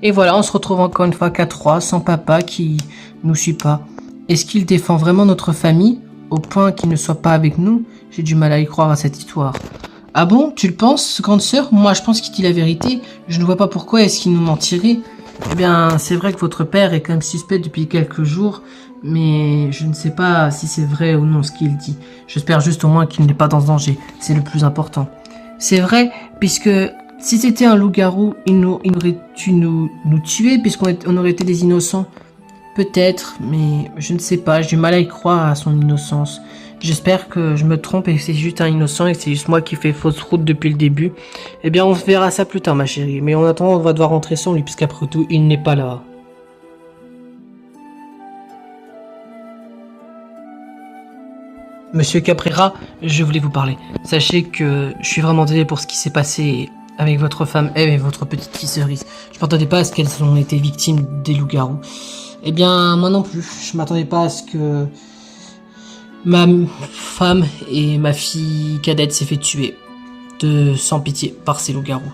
Et voilà, on se retrouve encore une fois qu'à trois, sans papa qui nous suit pas. Est-ce qu'il défend vraiment notre famille, au point qu'il ne soit pas avec nous? J'ai du mal à y croire à cette histoire. Ah bon, tu le penses, grande sœur? Moi, je pense qu'il dit la vérité. Je ne vois pas pourquoi est-ce qu'il nous mentirait. Eh bien, c'est vrai que votre père est quand même suspect depuis quelques jours, mais je ne sais pas si c'est vrai ou non ce qu'il dit. J'espère juste au moins qu'il n'est pas dans ce danger. C'est le plus important. C'est vrai, puisque si c'était un loup-garou, il aurait dû nous tuer, puisqu'on aurait été des innocents. Peut-être, mais je ne sais pas, j'ai du mal à y croire à son innocence. J'espère que je me trompe et que c'est juste un innocent et que c'est juste moi qui fais fausse route depuis le début. Eh bien, on verra ça plus tard, ma chérie. Mais en attendant, on va devoir rentrer sans lui, puisqu'après tout, il n'est pas là. Monsieur Caprera, je voulais vous parler. Sachez que je suis vraiment désolé pour ce qui s'est passé avec votre femme Eve et votre petite fille Cerise. Je ne m'attendais pas à ce qu'elles ont été victimes des loups-garous. Eh bien, moi non plus. Je m'attendais pas à ce que ma femme et ma fille cadette s'aient fait tuer sans pitié par ces loups-garous.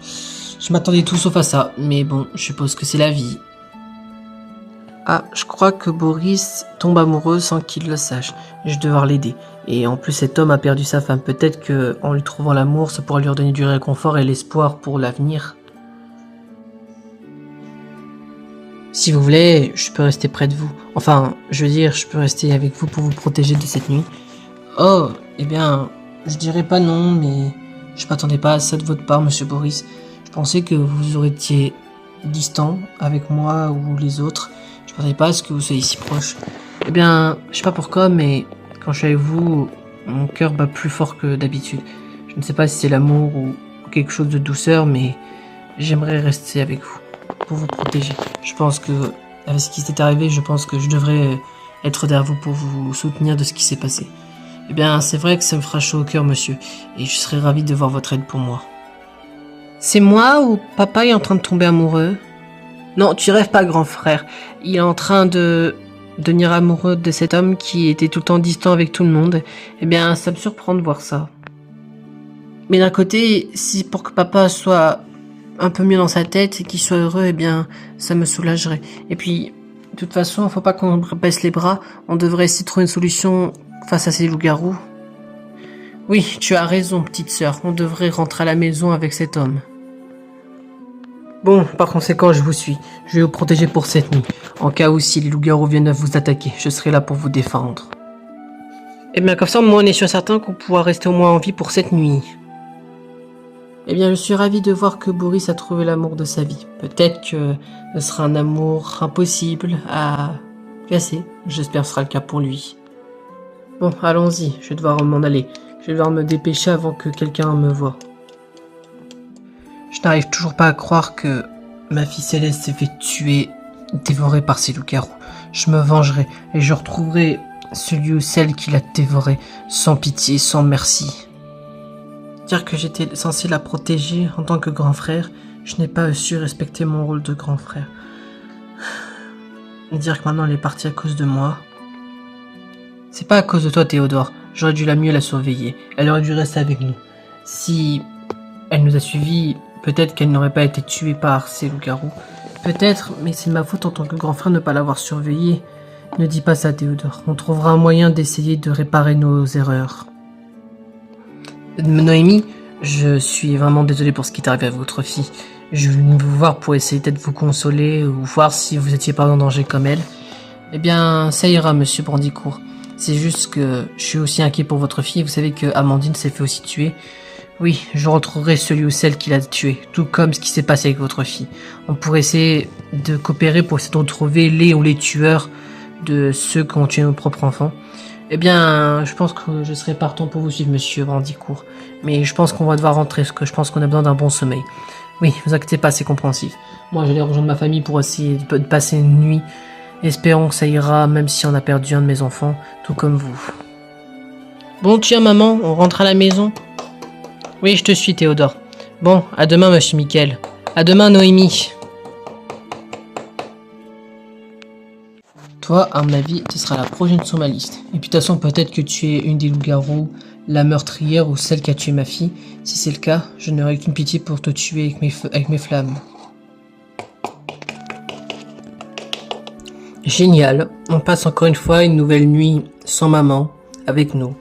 Je m'attendais tout sauf à ça, mais bon, je suppose que c'est la vie. Ah, je crois que Boris tombe amoureux sans qu'il le sache. Je vais devoir l'aider. Et en plus, cet homme a perdu sa femme. Peut-être que en lui trouvant l'amour, ça pourra lui redonner du réconfort et l'espoir pour l'avenir. Si vous voulez, je peux rester près de vous. Enfin, je veux dire, je peux rester avec vous pour vous protéger de cette nuit. Oh, eh bien, je dirais pas non, mais je m'attendais pas à ça de votre part, monsieur Boris. Je pensais que vous auriez été distant avec moi ou les autres. Je m'attendais pas à ce que vous soyez si proche. Eh bien, je sais pas pourquoi, mais quand je suis avec vous, mon cœur bat plus fort que d'habitude. Je ne sais pas si c'est l'amour ou quelque chose de douceur, mais j'aimerais rester avec vous pour vous protéger. Je pense que, avec ce qui s'est arrivé, je pense que je devrais être derrière vous pour vous soutenir de ce qui s'est passé. Eh bien, c'est vrai que ça me fera chaud au cœur, monsieur, et je serais ravi de voir votre aide pour moi. C'est moi ou papa est en train de tomber amoureux? Non, tu rêves pas, grand frère. Il est en train de devenir amoureux de cet homme qui était tout le temps distant avec tout le monde. Eh bien, ça me surprend de voir ça. Mais d'un côté, si pour que papa soit un peu mieux dans sa tête et qu'il soit heureux, eh bien, ça me soulagerait. Et puis, de toute façon, faut pas qu'on baisse les bras. On devrait essayer de trouver une solution face à ces loups-garous. Oui, tu as raison, petite sœur. On devrait rentrer à la maison avec cet homme. Bon, par conséquent, je vous suis. Je vais vous protéger pour cette nuit. En cas où si les loups-garous viennent à vous attaquer, je serai là pour vous défendre. Eh bien, comme ça, moi, on est sûr certain qu'on pourra rester au moins en vie pour cette nuit. Eh bien, je suis ravi de voir que Boris a trouvé l'amour de sa vie. Peut-être que ce sera un amour impossible à casser. J'espère que ce sera le cas pour lui. Bon, allons-y, je vais devoir m'en aller. Je vais devoir me dépêcher avant que quelqu'un me voie. Je n'arrive toujours pas à croire que ma fille Céleste s'est fait tuer, dévorée par ces loups-garous. Je me vengerai et je retrouverai celui ou celle qui l'a dévorée, sans pitié, sans merci. Dire que j'étais censé la protéger en tant que grand frère, je n'ai pas su respecter mon rôle de grand frère. Dire que maintenant elle est partie à cause de moi. C'est pas à cause de toi, Théodore. J'aurais dû mieux la surveiller. Elle aurait dû rester avec nous. Si elle nous a suivis, peut-être qu'elle n'aurait pas été tuée par ces loups-garous. Peut-être, mais c'est ma faute en tant que grand frère de ne pas l'avoir surveillée. Ne dis pas ça, Théodore. On trouvera un moyen d'essayer de réparer nos erreurs. Noémie, je suis vraiment désolé pour ce qui est arrivé à votre fille. Je venais vous voir pour essayer peut-être vous consoler ou voir si vous étiez pas en danger comme elle. Eh bien, ça ira, monsieur Brandicourt. C'est juste que je suis aussi inquiet pour votre fille. Vous savez que Amandine s'est fait aussi tuer. Oui, je retrouverai celui ou celle qui l'a tué, tout comme ce qui s'est passé avec votre fille. On pourrait essayer de coopérer pour essayer de retrouver les ou les tueurs de ceux qui ont tué nos propres enfants. Eh bien, je pense que je serai partant pour vous suivre, monsieur Brandicourt. Mais je pense qu'on va devoir rentrer, parce que je pense qu'on a besoin d'un bon sommeil. Oui, vous inquiétez pas, c'est compréhensif. Moi, j'allais rejoindre ma famille pour essayer de passer une nuit. Espérons que ça ira, même si on a perdu un de mes enfants, tout comme vous. Bon, tiens, maman, on rentre à la maison? Oui, je te suis, Théodore. Bon, à demain, monsieur Michael. À demain, Noémie. Toi, à mon avis, tu seras la prochaine sur ma liste. Et puis de toute façon, peut-être que tu es une des loups-garous, la meurtrière ou celle qui a tué ma fille. Si c'est le cas, je n'aurai qu'une pitié pour te tuer avec mes flammes. Génial. On passe encore une fois une nouvelle nuit sans maman, avec nous.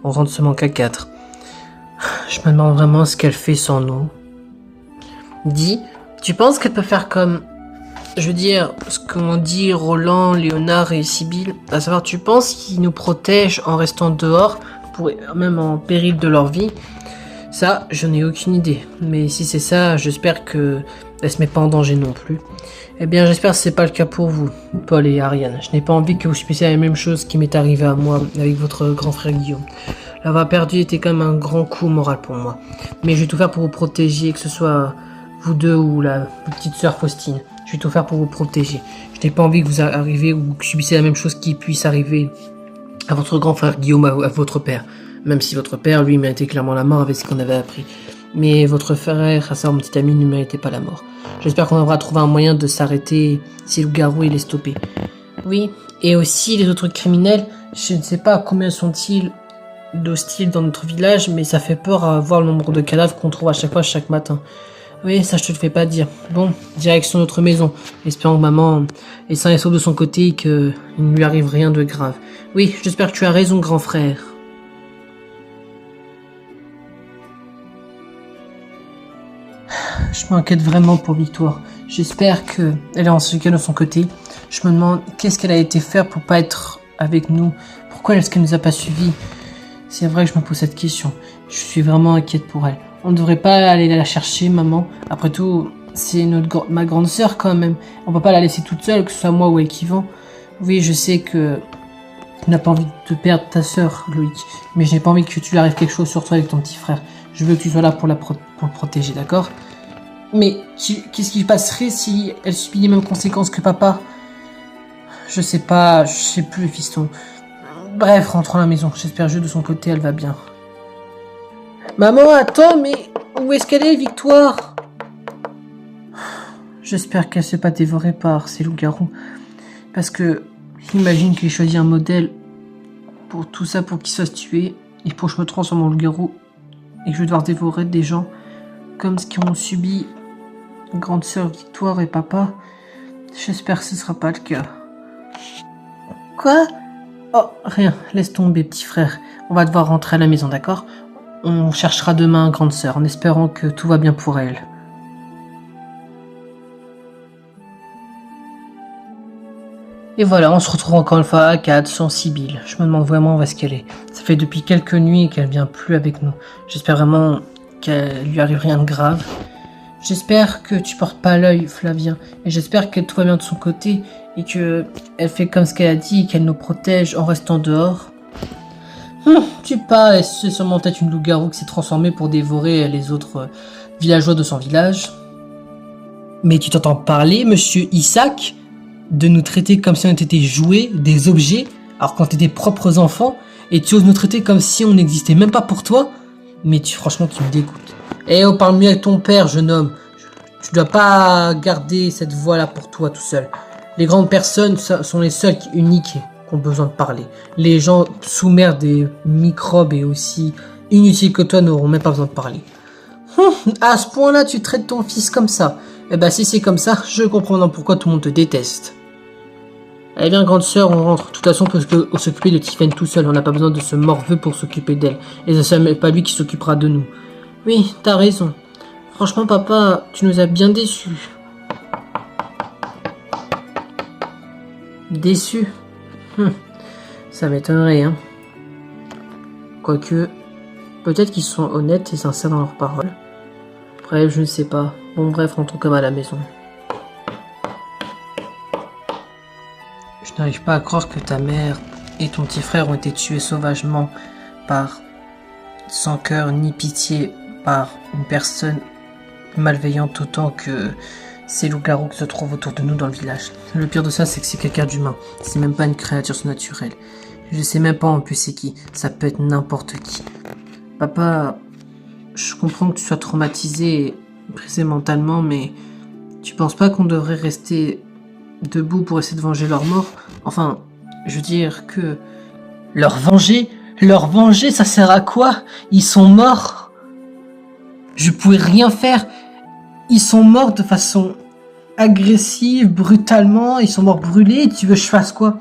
On rentre seulement qu'à 4. Je me demande vraiment ce qu'elle fait sans nous. Dis, tu penses qu'elle peut faire comme... Je veux dire, ce qu'ont dit Roland, Léonard et Sibylle, à savoir, tu penses qu'ils nous protègent en restant dehors, même en péril de leur vie? Ça, je n'ai aucune idée. Mais si c'est ça, j'espère que elle se met pas en danger non plus. Eh bien, j'espère que c'est pas le cas pour vous, Paul et Ariane. Je n'ai pas envie que vous subissiez la même chose qui m'est arrivée à moi avec votre grand frère Guillaume. L'avoir perdu était quand même un grand coup moral pour moi. Mais je vais tout faire pour vous protéger, que ce soit vous deux ou la petite sœur Faustine. Je vais tout faire pour vous protéger. Je n'ai pas envie que vous arriviez ou que subissiez la même chose qui puisse arriver à votre grand frère Guillaume, à votre père. Même si votre père, lui, méritait clairement la mort avec ce qu'on avait appris. Mais votre frère, à savoir mon petit ami, ne méritait pas la mort. J'espère qu'on aura trouvé un moyen de s'arrêter si le loup-garou il est stoppé. Oui, et aussi les autres criminels, je ne sais pas combien sont-ils d'hostiles dans notre village, mais ça fait peur à voir le nombre de cadavres qu'on trouve à chaque fois, chaque matin. Oui, ça je te le fais pas dire. Bon, direction notre maison, espérant que maman est sain et sauf de son côté et qu'il ne lui arrive rien de grave. Oui, j'espère que tu as raison, grand frère. Je m'inquiète vraiment pour Victoire. J'espère qu'elle est en sécurité de son côté. Je me demande qu'est-ce qu'elle a été faire pour pas être avec nous. Pourquoi est-ce qu'elle nous a pas suivis? C'est vrai que je me pose cette question. Je suis vraiment inquiète pour elle. On ne devrait pas aller la chercher, maman. Après tout, c'est ma grande sœur quand même. On peut pas la laisser toute seule, que ce soit moi ou elle qui vend. Oui, je sais que tu n'as pas envie de perdre ta sœur, Loïc. Mais je n'ai pas envie que tu lui arrive quelque chose sur toi avec ton petit frère. Je veux que tu sois là pour le protéger, d'accord? Mais qu'est-ce qui passerait si elle subit les mêmes conséquences que papa? Je sais pas, je sais plus, fiston. Bref, rentrons à la maison. J'espère juste de son côté, elle va bien. Maman, attends, mais où est-ce qu'elle est, Victoire? J'espère qu'elle s'est pas dévorée par ces loups-garous. Parce que, imagine qu'il choisit un modèle pour tout ça, pour qu'il se fasse tuer, et pour que je me transforme en loup-garou, et que je vais devoir dévorer des gens comme ce qu'ils ont subi grande sœur Victoire et papa. J'espère que ce sera pas le cas. Quoi? Oh, rien, laisse tomber, petit frère. On va devoir rentrer à la maison, d'accord? On cherchera demain grande sœur, en espérant que tout va bien pour elle. Et voilà, on se retrouve encore une fois à 4 sans Sibylle. Je me demande vraiment où est-ce qu'elle est. Ça fait depuis quelques nuits qu'elle vient plus avec nous. J'espère vraiment qu'elle lui arrive rien de grave. J'espère que tu portes pas l'œil, Flavien, et j'espère que tout va bien de son côté et que elle fait comme ce qu'elle a dit et qu'elle nous protège en restant dehors. Tu pas, c'est sûrement peut-être une loup-garou qui s'est transformée pour dévorer les autres villageois de son village. Mais tu t'entends parler, monsieur Isaac, de nous traiter comme si on était des jouets, des objets, alors qu'on était des propres enfants, et tu oses nous traiter comme si on n'existait même pas pour toi? Mais franchement, tu me dégoûtes. Eh oh, parle mieux avec ton père, jeune homme. Tu dois pas garder cette voix-là pour toi tout seul. Les grandes personnes sont les seules uniques qui ont besoin de parler. Les gens sous-mers des microbes et aussi inutiles que toi n'auront même pas besoin de parler. À ce point-là, tu traites ton fils comme ça. Eh ben, si c'est comme ça, je comprends maintenant pourquoi tout le monde te déteste. Eh bien, grande sœur, on rentre. De toute façon, on peut s'occuper de Tiffen tout seul. On n'a pas besoin de ce morveux pour s'occuper d'elle. Et ce n'est pas lui qui s'occupera de nous. Oui, t'as raison. Franchement, papa, tu nous as bien déçus. Déçus? Ça m'étonnerait, hein. Quoique, peut-être qu'ils sont honnêtes et sincères dans leurs paroles. Bref, je ne sais pas. Bon, bref, rentrons comme à la maison. Je n'arrive pas à croire que ta mère et ton petit frère ont été tués sauvagement sans cœur ni pitié, par une personne malveillante autant que ces loups-garous qui se trouvent autour de nous dans le village. Le pire de ça, c'est que c'est quelqu'un d'humain. C'est même pas une créature surnaturelle. Je sais même pas en plus c'est qui. Ça peut être n'importe qui. Papa, je comprends que tu sois traumatisé et brisé mentalement, mais tu penses pas qu'on devrait rester debout pour essayer de venger leur mort? Enfin, je veux dire que... Leur venger, ça sert à quoi? Ils sont morts. Je pouvais rien faire. Ils sont morts de façon agressive, brutalement, ils sont morts brûlés, tu veux que je fasse quoi?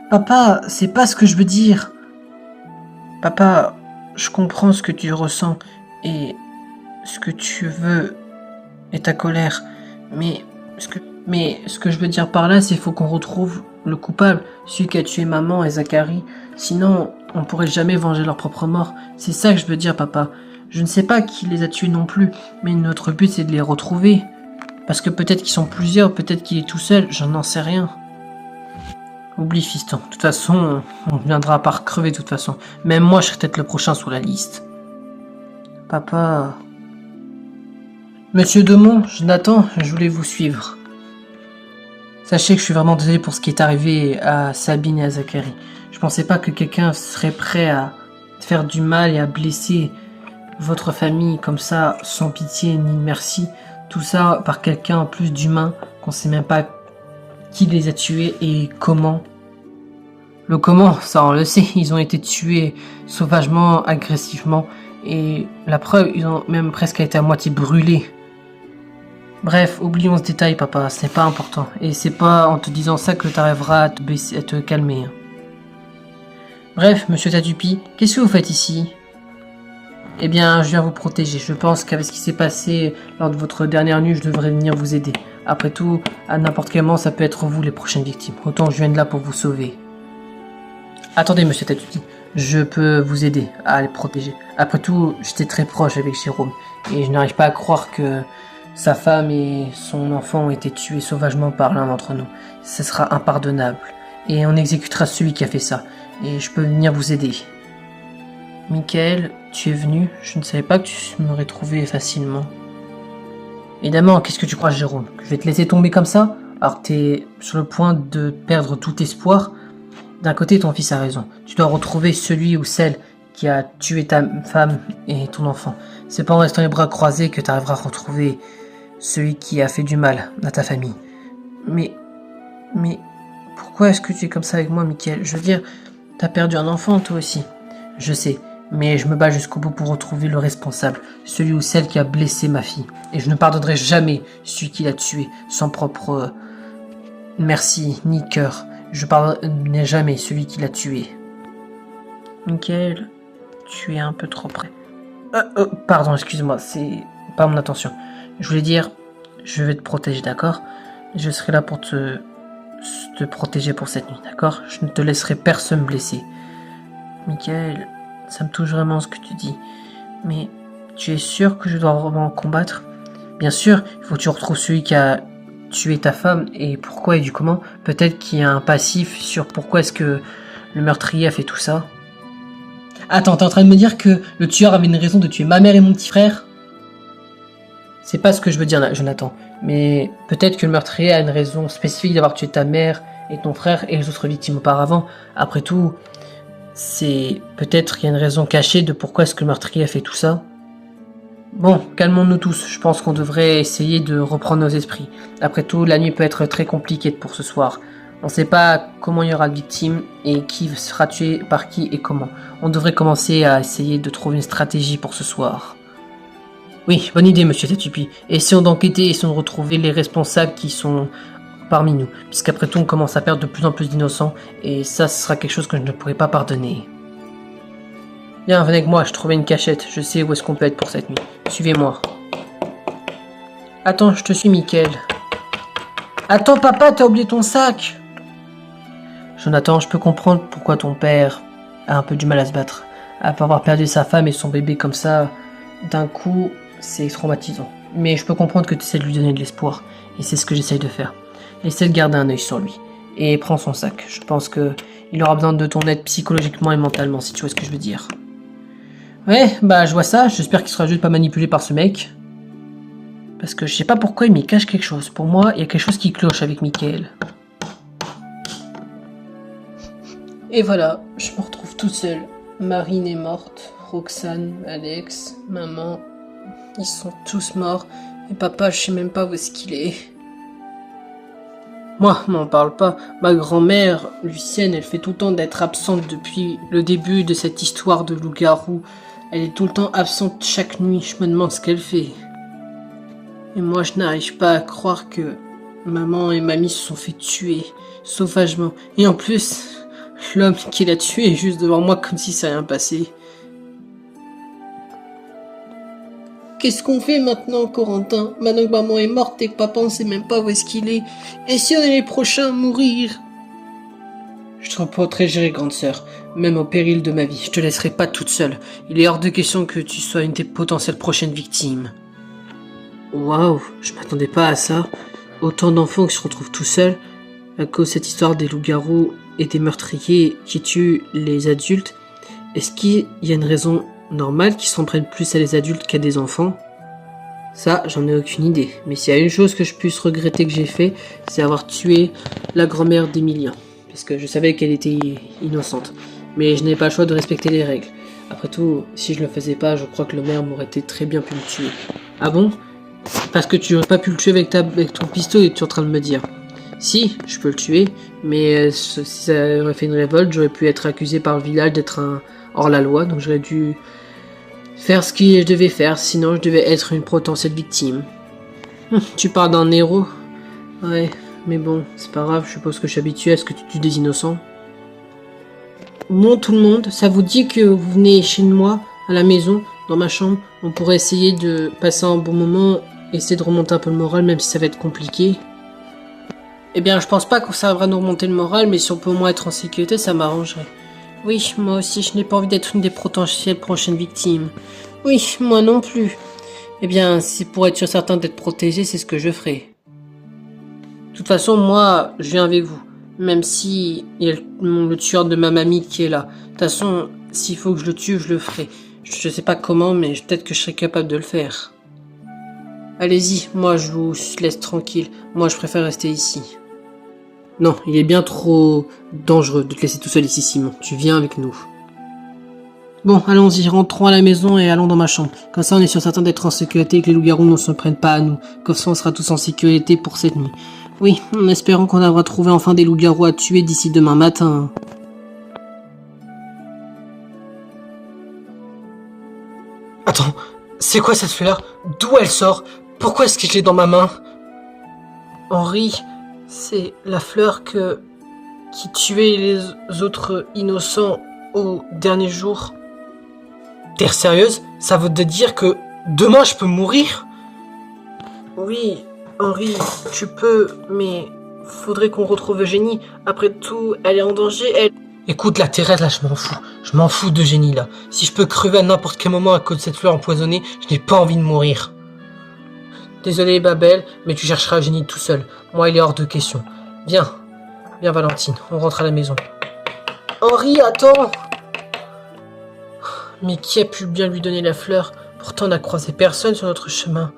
Papa, c'est pas ce que je veux dire. Papa, je comprends ce que tu ressens et ce que tu veux et ta colère, mais ce que je veux dire par là, c'est qu'il faut qu'on retrouve le coupable, celui qui a tué maman et Zachary. Sinon, on pourrait jamais venger leur propre mort. C'est ça que je veux dire, papa. Je ne sais pas qui les a tués non plus, mais notre but c'est de les retrouver. Parce que peut-être qu'ils sont plusieurs, peut-être qu'il est tout seul, j'en sais rien. Oublie, fiston. De toute façon, on viendra par crever de toute façon. Même moi, je serai peut-être le prochain sur la liste. Papa... Monsieur Demont, Jonathan, je voulais vous suivre. Sachez que je suis vraiment désolé pour ce qui est arrivé à Sabine et à Zachary. Je pensais pas que quelqu'un serait prêt à faire du mal et à blesser votre famille comme ça, sans pitié ni merci. Tout ça par quelqu'un en plus d'humain, qu'on sait même pas qui les a tués et comment. Le comment, ça on le sait, ils ont été tués sauvagement, agressivement, et la preuve, ils ont même presque été à moitié brûlés. Bref, oublions ce détail, papa, c'est pas important. Et c'est pas en te disant ça que t'arriveras à te calmer. Bref, monsieur Tatupi, qu'est-ce que vous faites ici? Eh bien, je viens vous protéger. Je pense qu'avec ce qui s'est passé lors de votre dernière nuit, je devrais venir vous aider. Après tout, à n'importe quel moment, ça peut être vous les prochaines victimes. Autant je vienne là pour vous sauver. Attendez, monsieur Tatupi, je peux vous aider à les protéger. Après tout, j'étais très proche avec Jérôme, et je n'arrive pas à croire que sa femme et son enfant ont été tués sauvagement par l'un d'entre nous. Ce sera impardonnable, et on exécutera celui qui a fait ça, et je peux venir vous aider. Michael, tu es venu, je ne savais pas que tu m'aurais trouvé facilement. Évidemment, qu'est-ce que tu crois, Jérôme? Que je vais te laisser tomber comme ça? Alors que t'es sur le point de perdre tout espoir? D'un côté, ton fils a raison. Tu dois retrouver celui ou celle qui a tué ta femme et ton enfant. C'est pas en restant les bras croisés que tu arriveras à retrouver celui qui a fait du mal à ta famille. Mais pourquoi est-ce que tu es comme ça avec moi, Michael? Je veux dire, t'as perdu un enfant, toi aussi. Je sais, mais je me bats jusqu'au bout pour retrouver le responsable, celui ou celle qui a blessé ma fille. Et je ne pardonnerai jamais celui qui l'a tué, sans propre merci ni cœur. Je pardonnerai jamais celui qui l'a tué. Michael, tu es un peu trop près. Pardon, excuse-moi, c'est pas mon intention. Je voulais dire, je vais te protéger, d'accord? Je serai là pour te protéger pour cette nuit, d'accord? Je ne te laisserai personne blesser. Michael, ça me touche vraiment ce que tu dis. Mais tu es sûr que je dois vraiment combattre? Bien sûr, il faut que tu retrouves celui qui a tué ta femme et pourquoi et du comment. Peut-être qu'il y a un passif sur pourquoi est-ce que le meurtrier a fait tout ça. Attends, t'es en train de me dire que le tueur avait une raison de tuer ma mère et mon petit frère? C'est pas ce que je veux dire, Jonathan. Mais peut-être que le meurtrier a une raison spécifique d'avoir tué ta mère et ton frère et les autres victimes auparavant. Après tout, c'est peut-être qu'il y a une raison cachée de pourquoi est-ce que le meurtrier a fait tout ça. Bon, calmons-nous tous. Je pense qu'on devrait essayer de reprendre nos esprits. Après tout, la nuit peut être très compliquée pour ce soir. On ne sait pas comment il y aura de victimes et qui sera tué par qui et comment. On devrait commencer à essayer de trouver une stratégie pour ce soir. Oui, bonne idée, monsieur Tatupi. Essayons d'enquêter et essayons de retrouver les responsables qui sont parmi nous. Puisqu'après tout, on commence à perdre de plus en plus d'innocents et ça, ce sera quelque chose que je ne pourrai pas pardonner. Viens, venez avec moi, je trouvais une cachette. Je sais où est-ce qu'on peut être pour cette nuit. Suivez-moi. Attends, je te suis, Michael. Attends, papa, t'as oublié ton sac. Jonathan, je peux comprendre pourquoi ton père a un peu du mal à se battre. Après avoir perdu sa femme et son bébé comme ça, d'un coup, c'est traumatisant. Mais je peux comprendre que tu essaies de lui donner de l'espoir. Et c'est ce que j'essaye de faire. Essaie de garder un œil sur lui. Et prends son sac. Je pense que il aura besoin de ton aide psychologiquement et mentalement, si tu vois ce que je veux dire. Ouais, bah je vois ça. J'espère qu'il sera juste pas manipulé par ce mec. Parce que je sais pas pourquoi il m'y cache quelque chose. Pour moi, il y a quelque chose qui cloche avec Michael. Et voilà, je me retrouve toute seule. Marine est morte, Roxane, Alex, maman, ils sont tous morts. Et papa, je sais même pas où est-ce qu'il est. Moi, m'en parle pas. Ma grand-mère, Lucienne, elle fait tout le temps d'être absente depuis le début de cette histoire de loup-garou. Elle est tout le temps absente chaque nuit. Je me demande ce qu'elle fait. Et moi, je n'arrive pas à croire que Maman et mamie se sont fait tuer, sauvagement. Et en plus, l'homme qui l'a tué est juste devant moi comme si ça rien passé. Qu'est-ce qu'on fait maintenant, Corentin? Maintenant que maman est morte et que papa on sait même pas où est-ce qu'il est. Et si on est les prochains à mourir? Je te protégerai, grande sœur, même au péril de ma vie. Je te laisserai pas toute seule. Il est hors de question que tu sois une des potentielles prochaines victimes. Waouh, je m'attendais pas à ça. Autant d'enfants qui se retrouvent tout seuls à cause de cette histoire des loups-garous et des meurtriers qui tuent les adultes. Est-ce qu'il y a une raison normale qu'ils s'en prennent plus à les adultes qu'à des enfants? Ça, j'en ai aucune idée. Mais s'il y a une chose que je puisse regretter que j'ai fait, c'est avoir tué la grand-mère d'Emilien. Parce que je savais qu'elle était innocente. Mais je n'avais pas le choix de respecter les règles. Après tout, si je le faisais pas, je crois que le maire m'aurait très bien pu me tuer. Ah bon? Parce que tu n'aurais pas pu le tuer avec ton pistolet, tu es en train de me dire. Si, je peux le tuer, mais si ça aurait fait une révolte, j'aurais pu être accusé par le village d'être un hors-la-loi, donc j'aurais dû faire ce que je devais faire, sinon je devais être une potentielle victime. Tu parles d'un héros? Ouais, mais bon, c'est pas grave, je suppose que je suis habitué à ce que tu tues des innocents. Bon, tout le monde, ça vous dit que vous venez chez moi, à la maison, dans ma chambre, on pourrait essayer de passer un bon moment, essayer de remonter un peu le moral, même si ça va être compliqué. Eh bien, je pense pas qu'on servra à nous remonter le moral, mais si on peut au moins être en sécurité, ça m'arrangerait. Oui, moi aussi, je n'ai pas envie d'être une des potentielles prochaines victimes. Oui, moi non plus. Eh bien, c'est pour être sûr certain d'être protégé, c'est ce que je ferai. De toute façon, moi, je viens avec vous. Même si il y a le tueur de ma mamie qui est là. De toute façon, s'il faut que je le tue, je le ferai. Je sais pas comment, mais peut-être que je serai capable de le faire. Allez-y, moi je vous laisse tranquille. Moi je préfère rester ici. Non, il est bien trop dangereux de te laisser tout seul ici, Simon. Tu viens avec nous. Bon, allons-y, rentrons à la maison et allons dans ma chambre. Comme ça, on est sûr certain d'être en sécurité et que les loups-garous ne se prennent pas à nous. Comme ça, on sera tous en sécurité pour cette nuit. Oui, en espérant qu'on aura trouvé enfin des loups-garous à tuer d'ici demain matin. Attends, c'est quoi cette fleur? D'où elle sort? Pourquoi est-ce que je l'ai dans ma main? Henri, c'est la fleur qui tuait les autres innocents au dernier jour. T'es sérieuse? Ça veut te dire que demain je peux mourir? Oui, Henri, tu peux, mais faudrait qu'on retrouve Eugénie. Après tout, elle est en danger, elle... Écoute, la Thérèse, là, je m'en fous. Je m'en fous d'Eugénie, là. Si je peux crever à n'importe quel moment à cause de cette fleur empoisonnée, je n'ai pas envie de mourir. Désolé, Babel, mais tu chercheras Eugénie tout seul. Moi, il est hors de question. Viens, Valentine, on rentre à la maison. Henri, attends! Mais qui a pu bien lui donner la fleur? Pourtant, on n'a croisé personne sur notre chemin.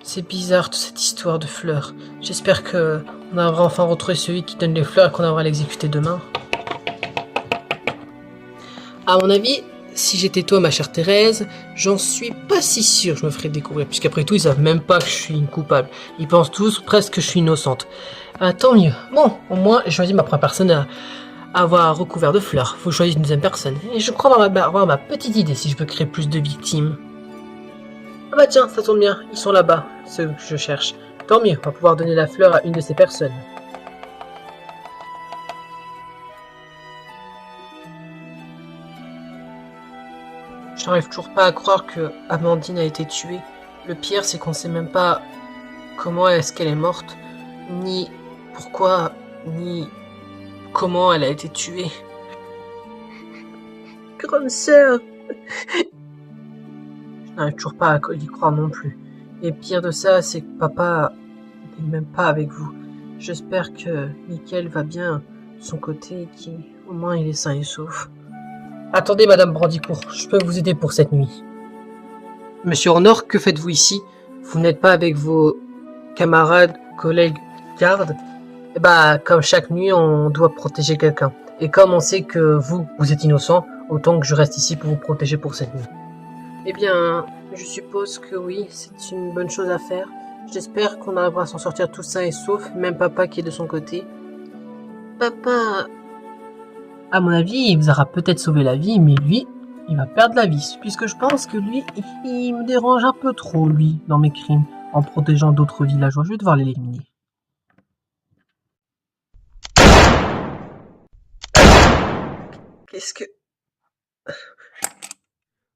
C'est bizarre, toute cette histoire de fleurs. J'espère que on aura enfin retrouvé celui qui donne les fleurs et qu'on aura l'exécuter demain. À mon avis, si j'étais toi, ma chère Thérèse, j'en suis pas si sûr je me ferais découvrir, puisqu'après tout, ils savent même pas que je suis une coupable. Ils pensent tous presque que je suis innocente. Tant mieux. Bon, au moins, j'ai choisi ma première personne à avoir recouvert de fleurs. Faut choisir une deuxième personne. Et je crois avoir ma petite idée si je peux créer plus de victimes. Ah bah tiens, ça tombe bien, ils sont là-bas, ceux que je cherche. Tant mieux, on va pouvoir donner la fleur à une de ces personnes. J'arrive toujours pas à croire que Amandine a été tuée. Le pire, c'est qu'on sait même pas comment est-ce qu'elle est morte, ni pourquoi, ni comment elle a été tuée. Grande sœur. Je n'arrive toujours pas à y croire non plus. Et pire de ça, c'est que papa n'est même pas avec vous. J'espère que Mickaël va bien de son côté et qu'au moins il est sain et sauf. Attendez, Madame Brandicourt, je peux vous aider pour cette nuit. Monsieur Honor, que faites-vous ici? Vous n'êtes pas avec vos camarades, collègues, gardes? Eh bah, comme chaque nuit, on doit protéger quelqu'un. Et comme on sait que vous êtes innocent, autant que je reste ici pour vous protéger pour cette nuit. Eh bien, je suppose que oui, c'est une bonne chose à faire. J'espère qu'on arrivera à s'en sortir tout sain et sauf, même papa qui est de son côté. Papa... À mon avis, il vous aura peut-être sauvé la vie, mais lui, il va perdre la vie, puisque je pense que lui, il me dérange un peu trop, lui, dans mes crimes, en protégeant d'autres villageois. Je vais devoir l'éliminer. Qu'est-ce que...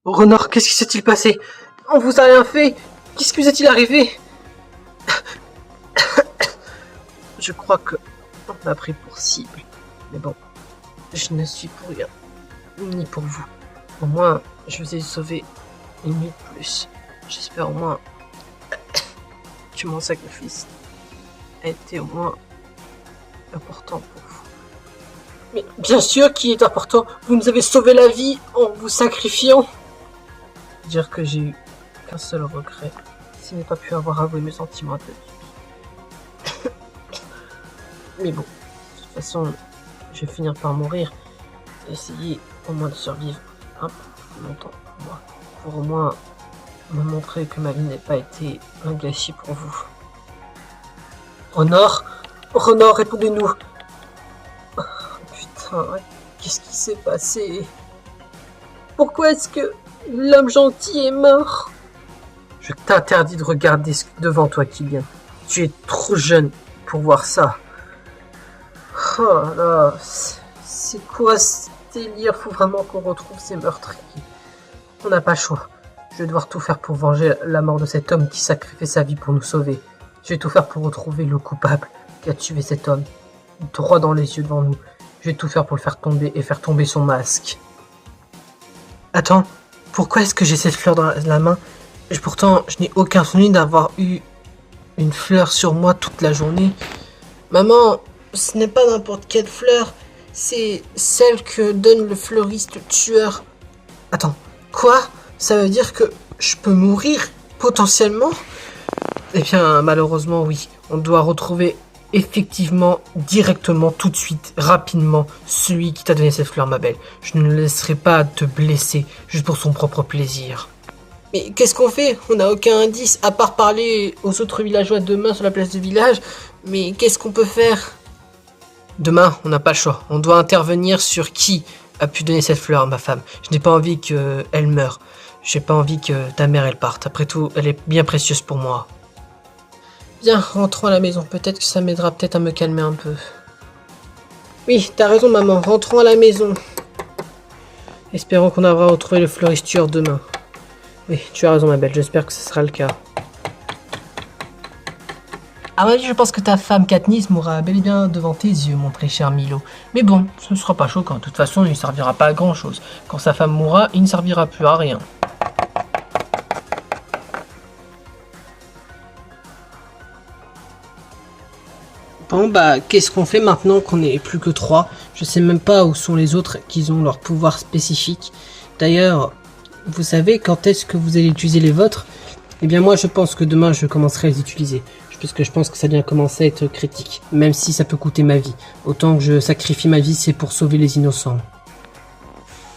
Renard, qu'est-ce qui s'est-il passé? On vous a rien fait? Qu'est-ce qui vous est-il arrivé? Je crois que on m'a pris pour cible. Mais bon, je ne suis pour rien, ni pour vous. Au moins, je vous ai sauvé une nuit de plus. J'espère au moins que mon sacrifice a été au moins important pour vous. Mais bien sûr qu'il est important. Vous nous avez sauvé la vie en vous sacrifiant. Dire que j'ai eu qu'un seul regret, ce n'est pas pu avoir avoué mes sentiments à Teddy. Mais bon, de toute façon, je vais finir par mourir. Essayer au moins de survivre un peu plus longtemps pour moi. Pour au moins me montrer que ma vie n'a pas été un gâchis pour vous. Honor, répondez-nous. Oh, putain, qu'est-ce qui s'est passé? Pourquoi est-ce que l'homme gentil est mort? Je t'interdis de regarder devant toi, Kylian. Tu es trop jeune pour voir ça. Oh là, c'est quoi ce délire? Faut vraiment qu'on retrouve ces meurtriers. On n'a pas le choix. Je vais devoir tout faire pour venger la mort de cet homme qui sacrifiait sa vie pour nous sauver. Je vais tout faire pour retrouver le coupable qui a tué cet homme. Droit dans les yeux devant nous. Je vais tout faire pour le faire tomber et faire tomber son masque. Attends, pourquoi est-ce que j'ai cette fleur dans la main? Pourtant, je n'ai aucun souvenir d'avoir eu une fleur sur moi toute la journée. Maman, ce n'est pas n'importe quelle fleur. C'est celle que donne le fleuriste tueur. Attends, quoi? Ça veut dire que je peux mourir, potentiellement? Eh bien, malheureusement, oui. On doit retrouver effectivement, directement, tout de suite, rapidement, celui qui t'a donné cette fleur, ma belle. Je ne le laisserai pas te blesser, juste pour son propre plaisir. Mais qu'est-ce qu'on fait? On n'a aucun indice, à part parler aux autres villageois demain sur la place du village. Mais qu'est-ce qu'on peut faire? Demain, on n'a pas le choix. On doit intervenir sur qui a pu donner cette fleur à ma femme. Je n'ai pas envie qu'elle meure. J'ai pas envie que ta mère, elle parte. Après tout, elle est bien précieuse pour moi. Bien, rentrons à la maison. Peut-être que ça m'aidera peut-être à me calmer un peu. Oui, t'as raison, maman. Rentrons à la maison. Espérons qu'on aura retrouvé le fleuriste tueur demain. Oui, tu as raison, ma belle. J'espère que ce sera le cas. À mon avis, je pense que ta femme Katniss mourra bel et bien devant tes yeux, mon très cher Milo. Mais bon, ce ne sera pas choquant. De toute façon, il ne servira pas à grand-chose. Quand sa femme mourra, il ne servira plus à rien. Bon bah, qu'est-ce qu'on fait maintenant qu'on n'est plus que 3? Je sais même pas où sont les autres qui ont leur pouvoir spécifique. D'ailleurs, vous savez quand est-ce que vous allez utiliser les vôtres? Eh bien moi je pense que demain je commencerai à les utiliser. Parce que je pense que ça vient commencer à être critique. Même si ça peut coûter ma vie. Autant que je sacrifie ma vie, c'est pour sauver les innocents.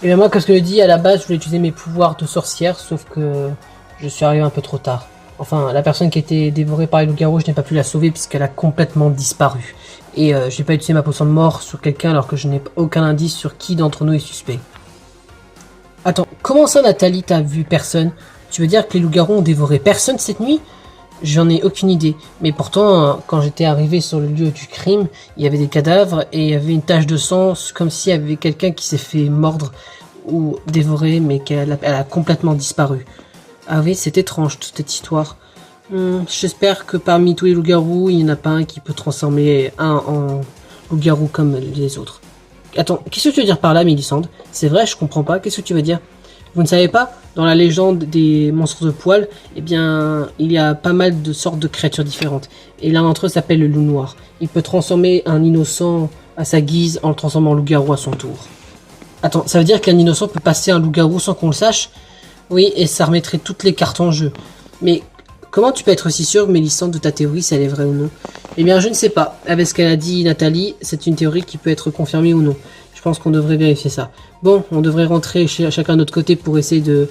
Et bien moi, comme je l'ai dit, à la base je voulais utiliser mes pouvoirs de sorcière. Sauf que je suis arrivé un peu trop tard. Enfin, la personne qui a été dévorée par les loups-garous, je n'ai pas pu la sauver puisqu'elle a complètement disparu. Et je n'ai pas utilisé ma potion de mort sur quelqu'un alors que je n'ai aucun indice sur qui d'entre nous est suspect. Attends, comment ça Nathalie, t'as vu personne? Tu veux dire que les loups-garous ont dévoré personne cette nuit? J'en ai aucune idée. Mais pourtant, quand j'étais arrivé sur le lieu du crime, il y avait des cadavres et il y avait une tache de sang, comme s'il y avait quelqu'un qui s'est fait mordre ou dévorer, mais qu'elle a complètement disparu. Ah oui, c'est étrange toute cette histoire. J'espère que parmi tous les loups-garous, il n'y en a pas un qui peut transformer un en loup-garou comme les autres. Attends, qu'est-ce que tu veux dire par là, Mélisande? C'est vrai, je comprends pas. Qu'est-ce que tu veux dire? Vous ne savez pas? Dans la légende des monstres de poil, eh bien, il y a pas mal de sortes de créatures différentes. Et l'un d'entre eux s'appelle le loup noir. Il peut transformer un innocent à sa guise en le transformant en loup-garou à son tour. Attends, ça veut dire qu'un innocent peut passer un loup-garou sans qu'on le sache? Oui, et ça remettrait toutes les cartes en jeu. Mais comment tu peux être si sûr, Mélissande, de ta théorie, si elle est vraie ou non? Eh bien, je ne sais pas. Avec ce qu'elle a dit Nathalie, c'est une théorie qui peut être confirmée ou non. Je pense qu'on devrait vérifier ça. Bon, on devrait rentrer chacun de notre côté pour essayer de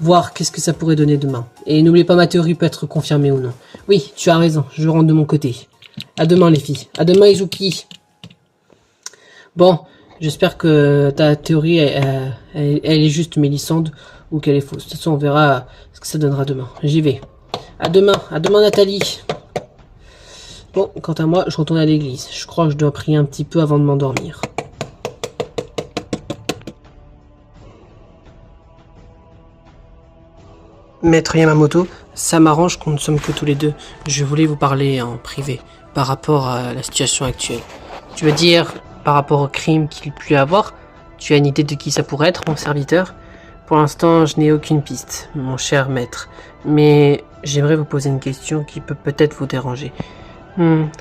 voir qu'est-ce que ça pourrait donner demain. Et n'oubliez pas, ma théorie peut être confirmée ou non. Oui, tu as raison, je rentre de mon côté. À demain, les filles. À demain, Izuki. Bon, j'espère que ta théorie, elle est juste, Mélissande, ou qu'elle est fausse. De toute façon, on verra ce que ça donnera demain. J'y vais. À demain, Nathalie. Bon, quant à moi, je retourne à l'église. Je crois que je dois prier un petit peu avant de m'endormir. Maître Yamamoto, ça m'arrange qu'on ne sommes que tous les deux. Je voulais vous parler en privé par rapport à la situation actuelle. Tu veux dire par rapport au crime qu'il peut y avoir? Tu as une idée de qui ça pourrait être, mon serviteur? Pour l'instant, je n'ai aucune piste, mon cher maître. Mais j'aimerais vous poser une question qui peut peut-être vous déranger.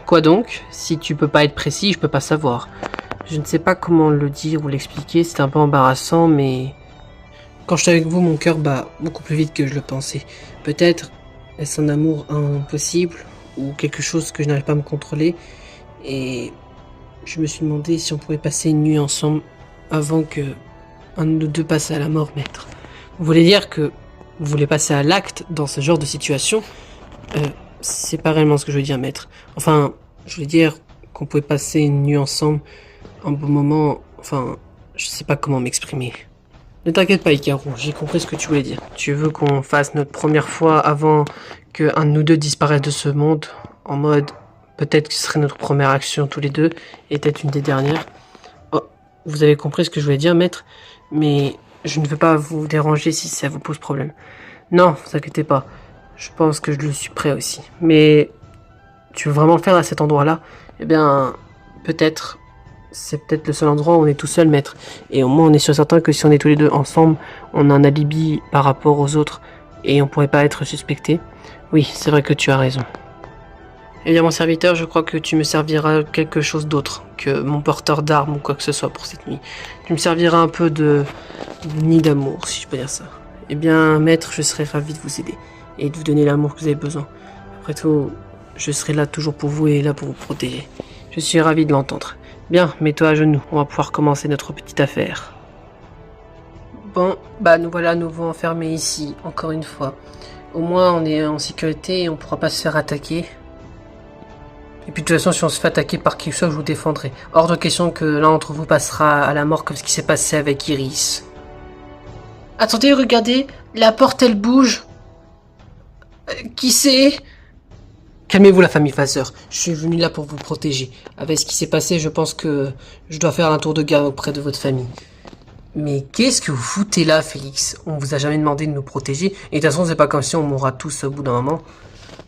Quoi donc? Si tu peux pas être précis, je peux pas savoir. Je ne sais pas comment le dire ou l'expliquer, c'est un peu embarrassant, mais... Quand je suis avec vous, mon cœur bat beaucoup plus vite que je le pensais. Peut-être est-ce un amour impossible ou quelque chose que je n'arrive pas à me contrôler. Et je me suis demandé si on pourrait passer une nuit ensemble avant que un de nous deux passe à la mort, maître. Vous voulez dire que vous voulez passer à l'acte dans ce genre de situation? C'est pas réellement ce que je veux dire, maître. Enfin, je veux dire qu'on pouvait passer une nuit ensemble, un bon moment. Enfin, je sais pas comment m'exprimer. Ne t'inquiète pas, Hikaru, j'ai compris ce que tu voulais dire. Tu veux qu'on fasse notre première fois avant que un de nous deux disparaisse de ce monde, en mode peut-être que ce serait notre première action tous les deux, et peut-être une des dernières. Oh, vous avez compris ce que je voulais dire, maître, mais je ne veux pas vous déranger si ça vous pose problème. Non, vous inquiétez pas, je pense que je le suis prêt aussi. Mais tu veux vraiment le faire à cet endroit-là? Eh bien, peut-être... C'est peut-être le seul endroit où on est tout seul, maître. Et au moins, on est sûr certain que si on est tous les deux ensemble, on a un alibi par rapport aux autres et on pourrait pas être suspecté. Oui, c'est vrai que tu as raison. Eh bien, mon serviteur, je crois que tu me serviras quelque chose d'autre que mon porteur d'armes ou quoi que ce soit pour cette nuit. Tu me serviras un peu de nid d'amour, si je peux dire ça. Eh bien, maître, je serais ravi de vous aider et de vous donner l'amour que vous avez besoin. Après tout, je serai là toujours pour vous et là pour vous protéger. Je suis ravi de l'entendre. Bien, mets-toi à genoux, on va pouvoir commencer notre petite affaire. Bon, bah nous voilà à nouveau enfermés ici, encore une fois. Au moins on est en sécurité et on pourra pas se faire attaquer. Et puis de toute façon, si on se fait attaquer par qui que ce soit, je vous défendrai. Hors de question que l'un d'entre vous passera à la mort comme ce qui s'est passé avec Iris. Attendez, regardez, la porte elle bouge. Qui c'est ? Calmez-vous la famille Fazer, je suis venu là pour vous protéger. Avec ce qui s'est passé, je pense que je dois faire un tour de garde auprès de votre famille. Mais qu'est-ce que vous foutez là, Félix? On vous a jamais demandé de nous protéger, et de toute façon c'est pas comme si on mourra tous au bout d'un moment.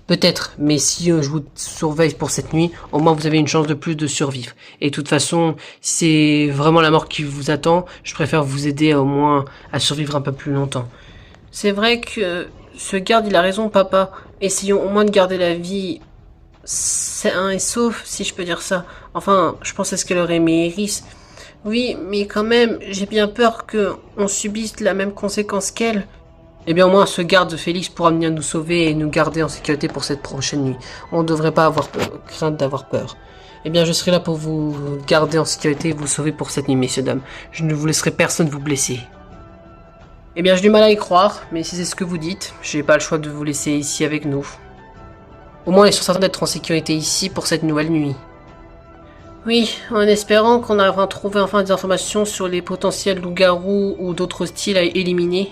Peut-être, mais si je vous surveille pour cette nuit, au moins vous avez une chance de plus de survivre. Et de toute façon, si c'est vraiment la mort qui vous attend, je préfère vous aider au moins à survivre un peu plus longtemps. C'est vrai que ce garde, il a raison, papa. Essayons au moins de garder la vie sain et sauf, si je peux dire ça. Enfin, je pense à ce qu'elle aurait aimé Iris. Oui, mais quand même, j'ai bien peur qu'on subisse la même conséquence qu'elle. Eh bien, au moins, ce garde Félix pourra venir nous sauver et nous garder en sécurité pour cette prochaine nuit. On ne devrait pas avoir crainte d'avoir peur. Eh bien, je serai là pour vous garder en sécurité et vous sauver pour cette nuit, messieurs, dames. Je ne vous laisserai personne vous blesser. Eh bien, j'ai du mal à y croire, mais si c'est ce que vous dites, j'ai pas le choix de vous laisser ici avec nous. Au moins, on est sûr certain d'être en sécurité ici pour cette nouvelle nuit. Oui, en espérant qu'on arrivera à trouver enfin des informations sur les potentiels loups-garous ou d'autres hostiles à éliminer.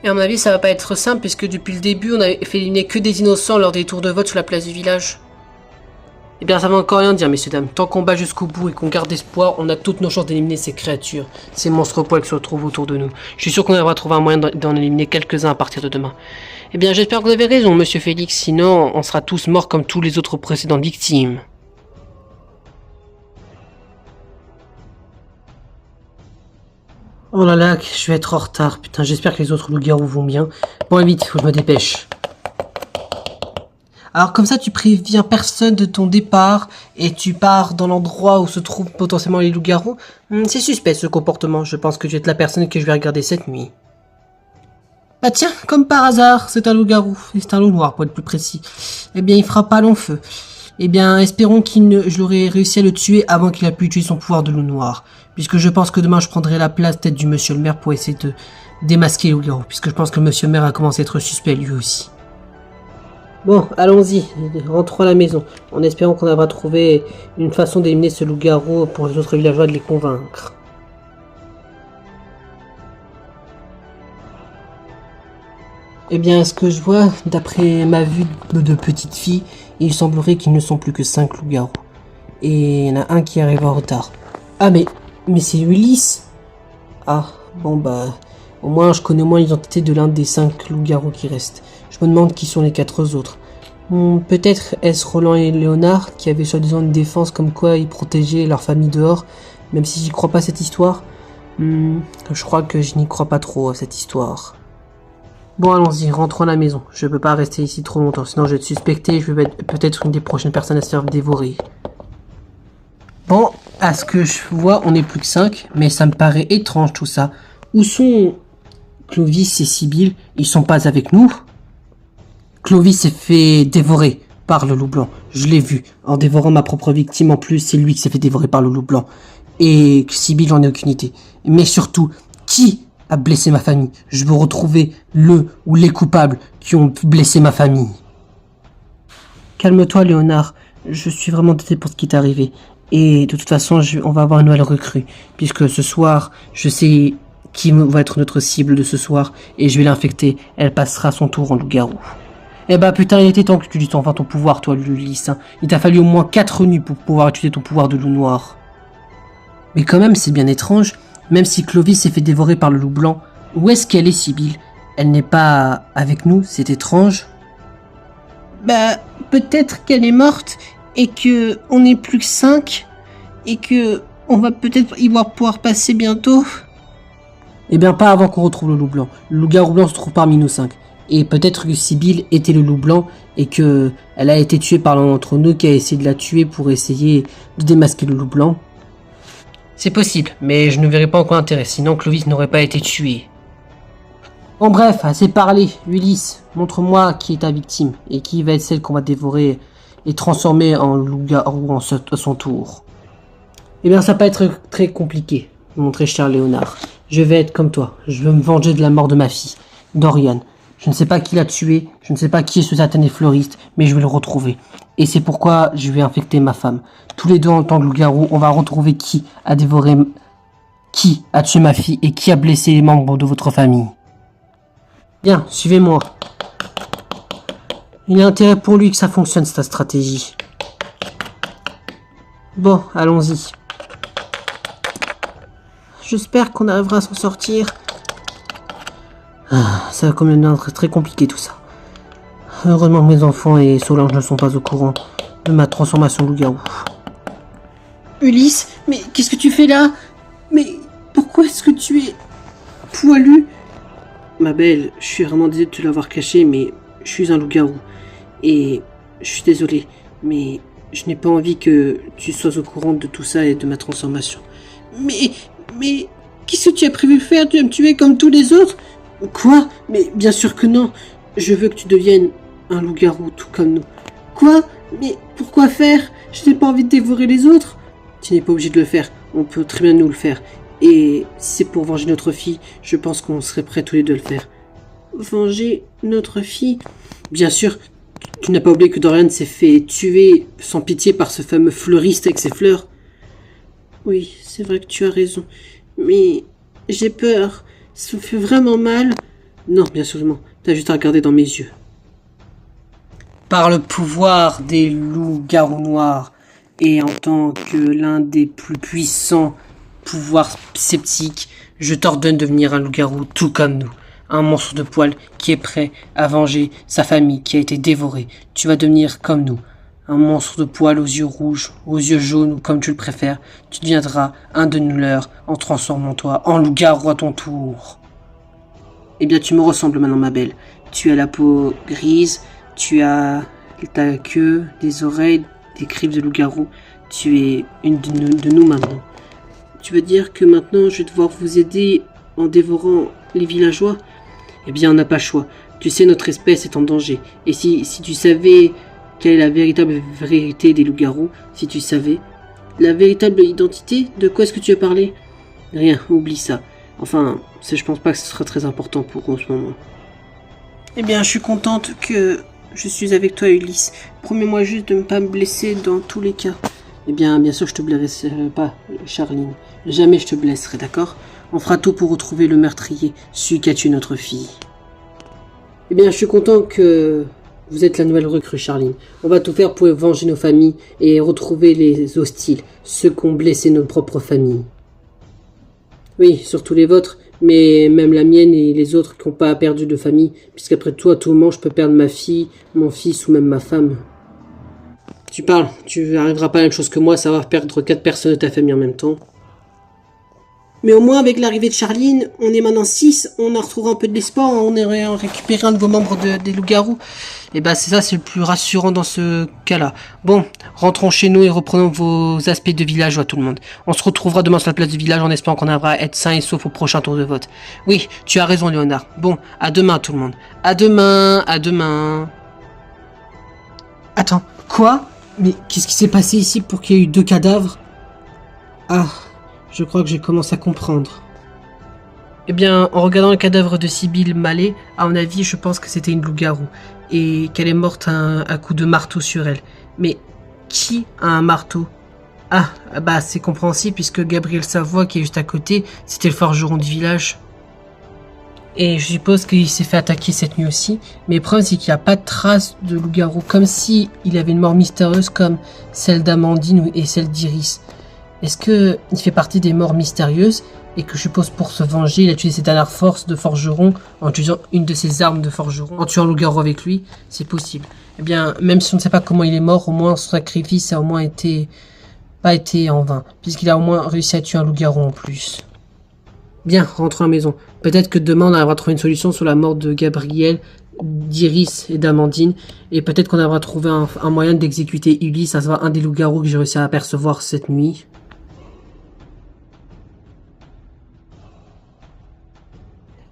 Et à mon avis, ça va pas être simple, puisque depuis le début, on a fait éliminer que des innocents lors des tours de vote sur la place du village. Eh bien, ça va encore rien dire, messieurs, dames. Tant qu'on bat jusqu'au bout et qu'on garde espoir, on a toutes nos chances d'éliminer ces créatures, ces monstres poils qui se retrouvent autour de nous. Je suis sûr qu'on arrivera à trouver un moyen d'en éliminer quelques-uns à partir de demain. Eh bien, j'espère que vous avez raison, monsieur Félix, sinon on sera tous morts comme tous les autres précédentes victimes. Oh là là, je vais être en retard. Putain, j'espère que les autres loups-garous vont bien. Bon, vite, faut que je me dépêche. Alors comme ça, tu préviens personne de ton départ et tu pars dans l'endroit où se trouvent potentiellement les loups-garous. C'est suspect ce comportement, je pense que tu es la personne que je vais regarder cette nuit. Bah tiens, comme par hasard, c'est un loup-garou. C'est un loup noir pour être plus précis. Eh bien, il fera pas long feu. Eh bien, espérons je l'aurai réussi à le tuer avant qu'il a pu utiliser son pouvoir de loup noir. Puisque je pense que demain, je prendrai la place peut-être du monsieur le maire pour essayer de démasquer les loups-garous. Puisque je pense que le monsieur le maire a commencé à être suspect lui aussi. Bon, allons-y, rentrons à la maison, en espérant qu'on arrivera à trouver une façon d'éliminer ce loup-garou pour les autres villageois de les convaincre. Eh bien, ce que je vois, d'après ma vue de petite fille, il semblerait qu'ils ne sont plus que 5 loups-garous. Et il y en a un qui arrive en retard. Ah, mais c'est Ulysse. Ah, bon bah... Au moins, je connais au moins l'identité de l'un des 5 loups-garous qui restent. Je me demande qui sont les 4 autres. Peut-être est-ce Roland et Léonard qui avaient soi-disant une défense comme quoi ils protégeaient leur famille dehors, même si j'y crois pas cette histoire. Je crois que je n'y crois pas trop à cette histoire. Bon, allons-y, rentrons à la maison. Je peux pas rester ici trop longtemps, sinon je vais être suspecté et je vais être peut-être une des prochaines personnes à se faire dévorer. Bon, à ce que je vois, on n'est plus que 5, mais ça me paraît étrange tout ça. Où sont Clovis et Sibylle? Ils sont pas avec nous? Clovis s'est fait dévorer par le loup blanc. Je l'ai vu. En dévorant ma propre victime en plus, c'est lui qui s'est fait dévorer par le loup blanc. Et Sibylle, j'en ai aucune idée. Mais surtout, qui a blessé ma famille? Je veux retrouver le ou les coupables qui ont blessé ma famille. Calme-toi, Léonard. Je suis vraiment désolé pour ce qui t'est arrivé. Et de toute façon, on va avoir une nouvelle recrue. Puisque ce soir, je sais qui va être notre cible de ce soir. Et je vais l'infecter. Elle passera son tour en loup-garou. Eh bah putain, il était temps que tu utilises enfin ton pouvoir, toi, Ulysse. Hein. Il t'a fallu au moins 4 nuits pour pouvoir utiliser ton pouvoir de loup noir. Mais quand même, c'est bien étrange. Même si Clovis s'est fait dévorer par le loup blanc, où est-ce qu'elle est, Sibylle? Elle n'est pas avec nous, c'est étrange. Bah, peut-être qu'elle est morte, et que on n'est plus que 5, et que on va peut-être y pouvoir passer bientôt. Eh bien, pas avant qu'on retrouve le loup blanc. Le loup-garou blanc se trouve parmi nous 5. Et peut-être que Sibylle était le loup blanc, et que elle a été tuée par l'un d'entre nous qui a essayé de la tuer pour essayer de démasquer le loup blanc. C'est possible, mais je ne verrai pas encore l'intérêt, sinon Clovis n'aurait pas été tué. Bon bref, assez parlé. Ulysse, montre-moi qui est ta victime, et qui va être celle qu'on va dévorer et transformer en loup-garou à son tour. Eh bien, ça va pas être très compliqué, mon très cher Léonard. Je vais être comme toi, je veux me venger de la mort de ma fille, Dorian. Je ne sais pas qui l'a tué, je ne sais pas qui est ce satané fleuriste, mais je vais le retrouver. Et c'est pourquoi je vais infecter ma femme. Tous les deux en tant que loup-garou, on va retrouver qui a dévoré, qui a tué ma fille et qui a blessé les membres de votre famille. Bien, suivez-moi. Il y a intérêt pour lui que ça fonctionne, cette stratégie. Bon, allons-y. J'espère qu'on arrivera à s'en sortir. Ça va quand même être très compliqué tout ça. Heureusement que mes enfants et Solange ne sont pas au courant de ma transformation loup-garou. Ulysse, mais qu'est-ce que tu fais là? Mais pourquoi est-ce que tu es poilu? Ma belle, je suis vraiment désolé de te l'avoir caché, mais je suis un loup-garou. Et je suis désolé, mais je n'ai pas envie que tu sois au courant de tout ça et de ma transformation. Mais, qu'est-ce que tu as prévu faire? Tu vas me tuer comme tous les autres? Quoi? Mais bien sûr que non. Je veux que tu deviennes un loup-garou tout comme nous. Quoi? Mais pourquoi faire? Je n'ai pas envie de dévorer les autres. Tu n'es pas obligé de le faire. On peut très bien nous le faire. Et si c'est pour venger notre fille, je pense qu'on serait prêts tous les deux à le faire. Venger notre fille? Bien sûr, tu n'as pas oublié que Dorian s'est fait tuer sans pitié par ce fameux fleuriste avec ses fleurs. Oui, c'est vrai que tu as raison. Mais j'ai peur. Ça me fait vraiment mal. Non, bien sûr, t'as juste à regarder dans mes yeux. Par le pouvoir des loups-garous noirs, et en tant que l'un des plus puissants pouvoirs sceptiques, je t'ordonne de devenir un loup-garou tout comme nous. Un monstre de poil qui est prêt à venger sa famille qui a été dévorée. Tu vas devenir comme nous. Un monstre de poil aux yeux rouges, aux yeux jaunes ou comme tu le préfères. Tu deviendras un de nous leurs en transformant toi en loup-garou à ton tour. Eh bien, tu me ressembles maintenant, ma belle. Tu as la peau grise, tu as ta queue, des oreilles, des griffes de loup-garou. Tu es une de nous maintenant. Tu veux dire que maintenant je vais devoir vous aider en dévorant les villageois? Eh bien, on n'a pas le choix. Tu sais, notre espèce est en danger. Et si tu savais quelle est la véritable vérité des loups-garous, si tu savais... La véritable identité? De quoi est-ce que tu as parlé? Rien, oublie ça. Enfin, je pense pas que ce sera très important pour eux en ce moment. Eh bien, je suis contente que je suis avec toi, Ulysse. Promets-moi juste de ne pas me blesser dans tous les cas. Eh bien sûr, je te blesserai pas, Charline. Jamais je te blesserai, d'accord? On fera tout pour retrouver le meurtrier, celui qui a tué notre fille. Eh bien, je suis content que vous êtes la nouvelle recrue, Charline. On va tout faire pour venger nos familles et retrouver les hostiles, ceux qui ont blessé nos propres familles. Oui, surtout les vôtres, mais même la mienne et les autres qui n'ont pas perdu de famille, puisqu'après tout, à tout moment, je peux perdre ma fille, mon fils ou même ma femme. Tu parles, tu n'arriveras pas à la même chose que moi, savoir perdre 4 personnes de ta famille en même temps. Mais au moins, avec l'arrivée de Charline, on est maintenant 6, on a retrouvé un peu de l'espoir, on a récupéré un de vos membres des loups-garous. Et bah c'est ça, c'est le plus rassurant dans ce cas-là. Bon, rentrons chez nous et reprenons vos aspects de villageois, tout le monde. On se retrouvera demain sur la place du village en espérant qu'on arrivera à être sain et sauf au prochain tour de vote. Oui, tu as raison, Léonard. Bon, à demain, tout le monde. À demain, à demain. Attends, quoi? Mais qu'est-ce qui s'est passé ici pour qu'il y ait eu 2 cadavres? Ah... Je crois que j'ai commencé à comprendre. Eh bien, en regardant le cadavre de Sibylle Mallet, à mon avis, je pense que c'était une loup-garou. Et qu'elle est morte à coup de marteau sur elle. Mais qui a un marteau? Ah, bah c'est compréhensible puisque Gabriel Savoie, qui est juste à côté, c'était le forgeron du village. Et je suppose qu'il s'est fait attaquer cette nuit aussi. Mais le problème, c'est qu'il n'y a pas de trace de loup-garou. Comme si il avait une mort mystérieuse comme celle d'Amandine et celle d'Iris. Est-ce que il fait partie des morts mystérieuses et que je suppose pour se venger, il a tué ses dernières forces de forgeron en utilisant une de ses armes de forgeron, en tuant loup-garou avec lui? C'est possible. Eh bien, même si on ne sait pas comment il est mort, au moins son sacrifice a au moins pas été en vain, puisqu'il a au moins réussi à tuer un loup-garou en plus. Bien, rentrons à la maison. Peut-être que demain on arrivera à trouver une solution sur la mort de Gabriel, d'Iris et d'Amandine, et peut-être qu'on arrivera à trouver un moyen d'exécuter Ulysse, à savoir un des loups-garous que j'ai réussi à apercevoir cette nuit.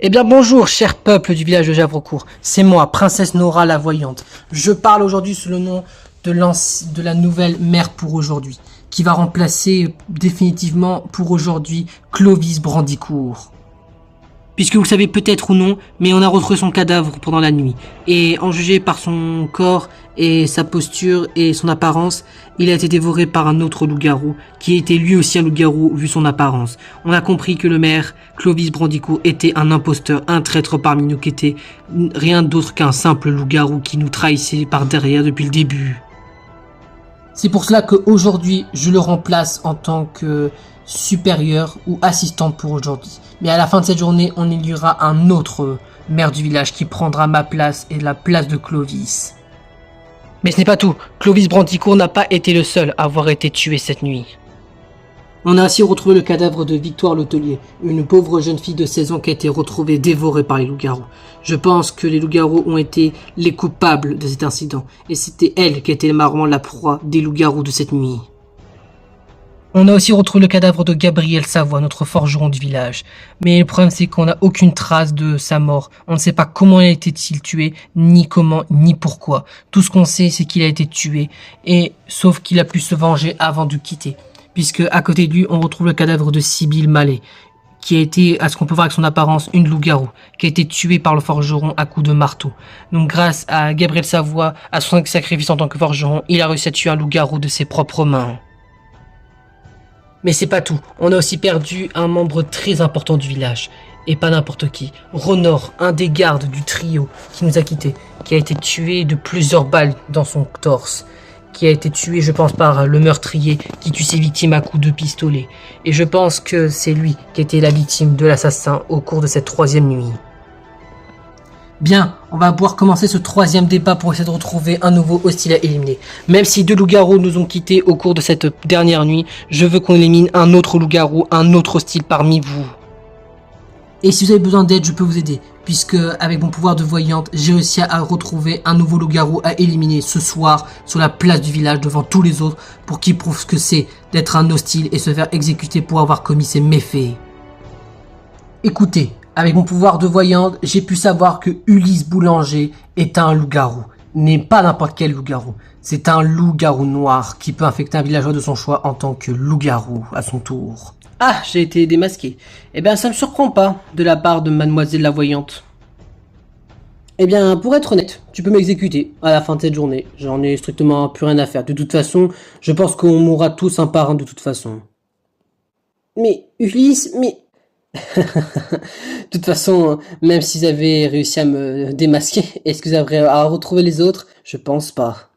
Eh bien bonjour, cher peuple du village de Javrecourt, c'est moi, princesse Nora la voyante. Je parle aujourd'hui sous le nom de la nouvelle mère pour aujourd'hui, qui va remplacer définitivement pour aujourd'hui Clovis Brandicourt. Puisque vous le savez peut-être ou non, mais on a retrouvé son cadavre pendant la nuit. Et en jugé par son corps et sa posture et son apparence, il a été dévoré par un autre loup-garou, qui était lui aussi un loup-garou vu son apparence. On a compris que le maire, Clovis Brandicourt, était un imposteur, un traître parmi nous, qui était rien d'autre qu'un simple loup-garou qui nous trahissait par derrière depuis le début. C'est pour cela qu'aujourd'hui, je le remplace en tant que supérieur ou assistante pour aujourd'hui. Mais à la fin de cette journée, on éliera un autre maire du village qui prendra ma place et la place de Clovis. Mais ce n'est pas tout. Clovis Brandicourt n'a pas été le seul à avoir été tué cette nuit. On a ainsi retrouvé le cadavre de Victoire L'Hôtelier, une pauvre jeune fille de 16 ans qui a été retrouvée dévorée par les loups-garous. Je pense que les loups-garous ont été les coupables de cet incident, et c'était elle qui était marrant la proie des loups-garous de cette nuit. On a aussi retrouvé le cadavre de Gabriel Savoie, notre forgeron du village. Mais le problème, c'est qu'on n'a aucune trace de sa mort. On ne sait pas comment il a été-il tué, ni comment, ni pourquoi. Tout ce qu'on sait, c'est qu'il a été tué, et sauf qu'il a pu se venger avant de quitter. Puisque à côté de lui, on retrouve le cadavre de Sibylle Mallet, qui a été, à ce qu'on peut voir avec son apparence, une loup-garou, qui a été tuée par le forgeron à coups de marteau. Donc grâce à Gabriel Savoie, à son sacrifice en tant que forgeron, il a réussi à tuer un loup-garou de ses propres mains. Mais c'est pas tout, on a aussi perdu un membre très important du village, et pas n'importe qui. Ronor, un des gardes du trio qui nous a quittés, qui a été tué de plusieurs balles dans son torse, qui a été tué, je pense, par le meurtrier qui tue ses victimes à coups de pistolet. Et je pense que c'est lui qui était la victime de l'assassin au cours de cette 3e nuit. Bien, on va pouvoir commencer ce 3e débat pour essayer de retrouver un nouveau hostile à éliminer. Même si 2 loups-garous nous ont quittés au cours de cette dernière nuit, je veux qu'on élimine un autre loup-garou, un autre hostile parmi vous. Et si vous avez besoin d'aide, je peux vous aider, puisque avec mon pouvoir de voyante, j'ai réussi à retrouver un nouveau loup-garou à éliminer ce soir sur la place du village devant tous les autres pour qu'il prouve ce que c'est d'être un hostile et se faire exécuter pour avoir commis ses méfaits. Écoutez, avec mon pouvoir de voyante, j'ai pu savoir que Ulysse Boulanger est un loup-garou. N'est pas n'importe quel loup-garou. C'est un loup-garou noir qui peut infecter un villageois de son choix en tant que loup-garou à son tour. Ah, j'ai été démasqué. Eh bien, ça me surprend pas de la part de mademoiselle la voyante. Eh bien, pour être honnête, tu peux m'exécuter à la fin de cette journée. J'en ai strictement plus rien à faire. De toute façon, je pense qu'on mourra tous un par un de toute façon. Mais, Ulysse, mais... De toute façon, même s'ils avaient réussi à me démasquer, est-ce qu'ils auraient à retrouver les autres? Je pense pas.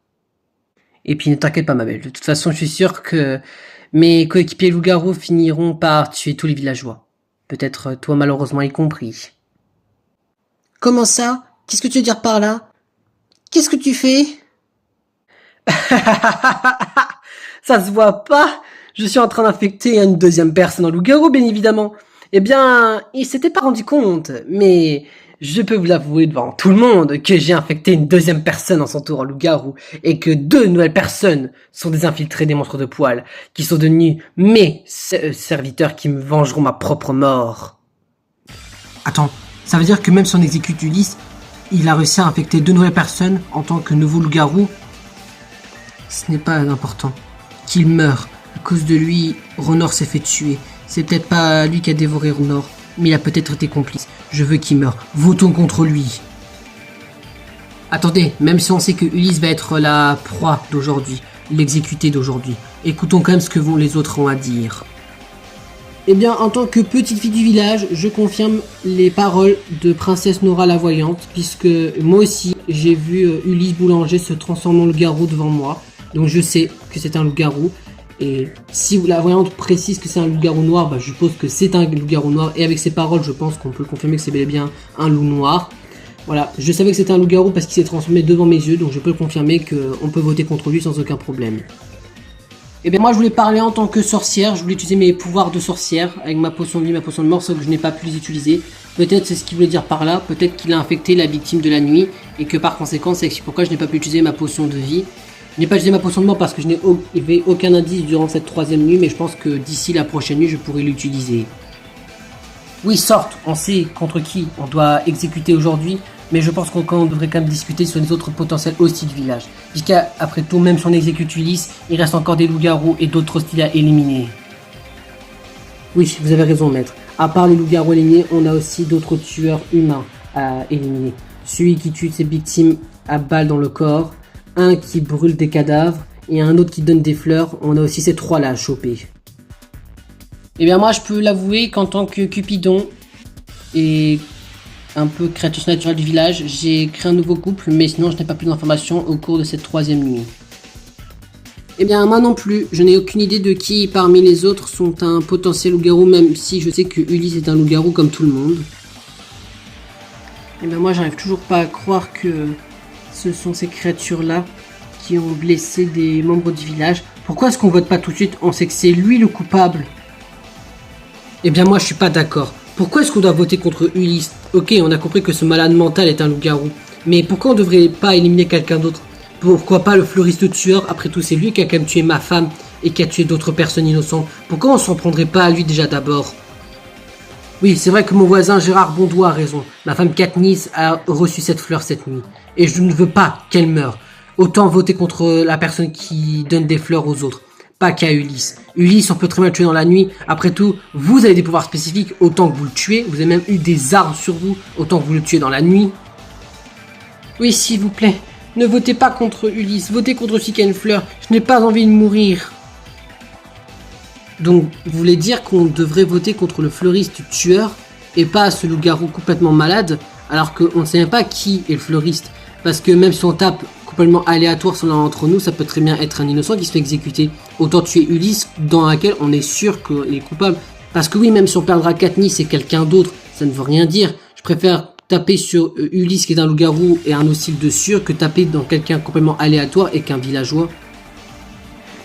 Et puis ne t'inquiète pas ma belle, de toute façon je suis sûr que mes coéquipiers loups-garous finiront par tuer tous les villageois. Peut-être toi malheureusement y compris. Comment ça? Qu'est-ce que tu veux dire par là? Qu'est-ce que tu fais? Ça se voit pas. Je suis en train d'infecter une deuxième personne en loup-garou, bien évidemment. Eh bien, il s'était pas rendu compte, mais je peux vous l'avouer devant tout le monde que j'ai infecté une deuxième personne en son tour en loup-garou et que deux nouvelles personnes sont des infiltrés des monstres de poils qui sont devenus mes serviteurs qui me vengeront ma propre mort. Attends, ça veut dire que même si on exécute Ulysse, il a réussi à infecter deux nouvelles personnes en tant que nouveau loup-garou? Ce n'est pas important. Qu'il meure. À cause de lui, Renor s'est fait tuer. C'est peut-être pas lui qui a dévoré Renor, mais il a peut-être été complice. Je veux qu'il meure. Votons contre lui. Attendez, même si on sait que Ulysse va être la proie d'aujourd'hui, l'exécuté d'aujourd'hui, écoutons quand même ce que les autres ont à dire. Eh bien, en tant que petite fille du village, je confirme les paroles de Princesse Nora la Voyante, puisque moi aussi, j'ai vu Ulysse Boulanger se transformer en loup-garou devant moi. Donc je sais que c'est un loup-garou. Et si la Voyante précise que c'est un loup-garou noir, bah, je suppose que c'est un loup-garou noir. Et avec ces paroles, je pense qu'on peut confirmer que c'est bel et bien un loup noir. Voilà, je savais que c'était un loup-garou parce qu'il s'est transformé devant mes yeux, donc je peux confirmer qu'on peut voter contre lui sans aucun problème. Et bien moi je voulais parler en tant que sorcière, je voulais utiliser mes pouvoirs de sorcière avec ma potion de vie, ma potion de mort, sauf que je n'ai pas pu les utiliser. Peut-être c'est ce qu'il voulait dire par là, peut-être qu'il a infecté la victime de la nuit et que par conséquent c'est pourquoi je n'ai pas pu utiliser ma potion de vie. Je n'ai pas utilisé ma potion de mort parce que je n'avais aucun indice durant cette troisième nuit, mais je pense que d'ici la prochaine nuit je pourrai l'utiliser. Oui, sorte, on sait contre qui on doit exécuter aujourd'hui, mais je pense qu'on devrait quand même discuter sur les autres potentiels hostiles du village. Puisqu'après tout, même si on exécute Ulysse, il reste encore des loups-garous et d'autres hostiles à éliminer. Oui, vous avez raison, maître. À part les loups-garous éliminés, on a aussi d'autres tueurs humains à éliminer. Celui qui tue ses victimes à balles dans le corps, un qui brûle des cadavres et un autre qui donne des fleurs. On a aussi ces trois-là à choper. Eh bien moi je peux l'avouer qu'en tant que Cupidon et un peu créatrice naturelle du village, j'ai créé un nouveau couple, mais sinon je n'ai pas plus d'informations au cours de cette troisième nuit. Eh bien moi non plus, je n'ai aucune idée de qui parmi les autres sont un potentiel loup-garou, même si je sais que Ulysse est un loup-garou comme tout le monde. Eh bien moi j'arrive toujours pas à croire que ce sont ces créatures-là qui ont blessé des membres du village. Pourquoi est-ce qu'on vote pas tout de suite? On sait que c'est lui le coupable. Eh bien moi je suis pas d'accord. Pourquoi est-ce qu'on doit voter contre Ulysse? Ok, on a compris que ce malade mental est un loup-garou. Mais pourquoi on devrait pas éliminer quelqu'un d'autre? Pourquoi pas le fleuriste tueur? Après tout, c'est lui qui a quand même tué ma femme et qui a tué d'autres personnes innocentes. Pourquoi on s'en prendrait pas à lui déjà d'abord? Oui, c'est vrai que mon voisin Gérard Bondois a raison. Ma femme Katniss a reçu cette fleur cette nuit. Et je ne veux pas qu'elle meure. Autant voter contre la personne qui donne des fleurs aux autres. Pas qu'à Ulysse. Ulysse, on peut très bien le tuer dans la nuit. Après tout, vous avez des pouvoirs spécifiques, autant que vous le tuez. Vous avez même eu des armes sur vous, autant que vous le tuez dans la nuit. Oui, s'il vous plaît, ne votez pas contre Ulysse. Votez contre celui qui a une fleur. Je n'ai pas envie de mourir. Donc, vous voulez dire qu'on devrait voter contre le fleuriste tueur et pas ce loup-garou complètement malade, alors qu'on ne sait même pas qui est le fleuriste. Parce que même si on tape complètement aléatoire sur l'un d'entre nous, ça peut très bien être un innocent qui se fait exécuter. Autant tuer Ulysse dans laquelle on est sûr qu'il est coupable. Parce que oui, même si on perdra Katniss et quelqu'un d'autre, ça ne veut rien dire. Je préfère taper sur Ulysse qui est un loup-garou et un hostile de sûr que taper dans quelqu'un complètement aléatoire et qu'un villageois.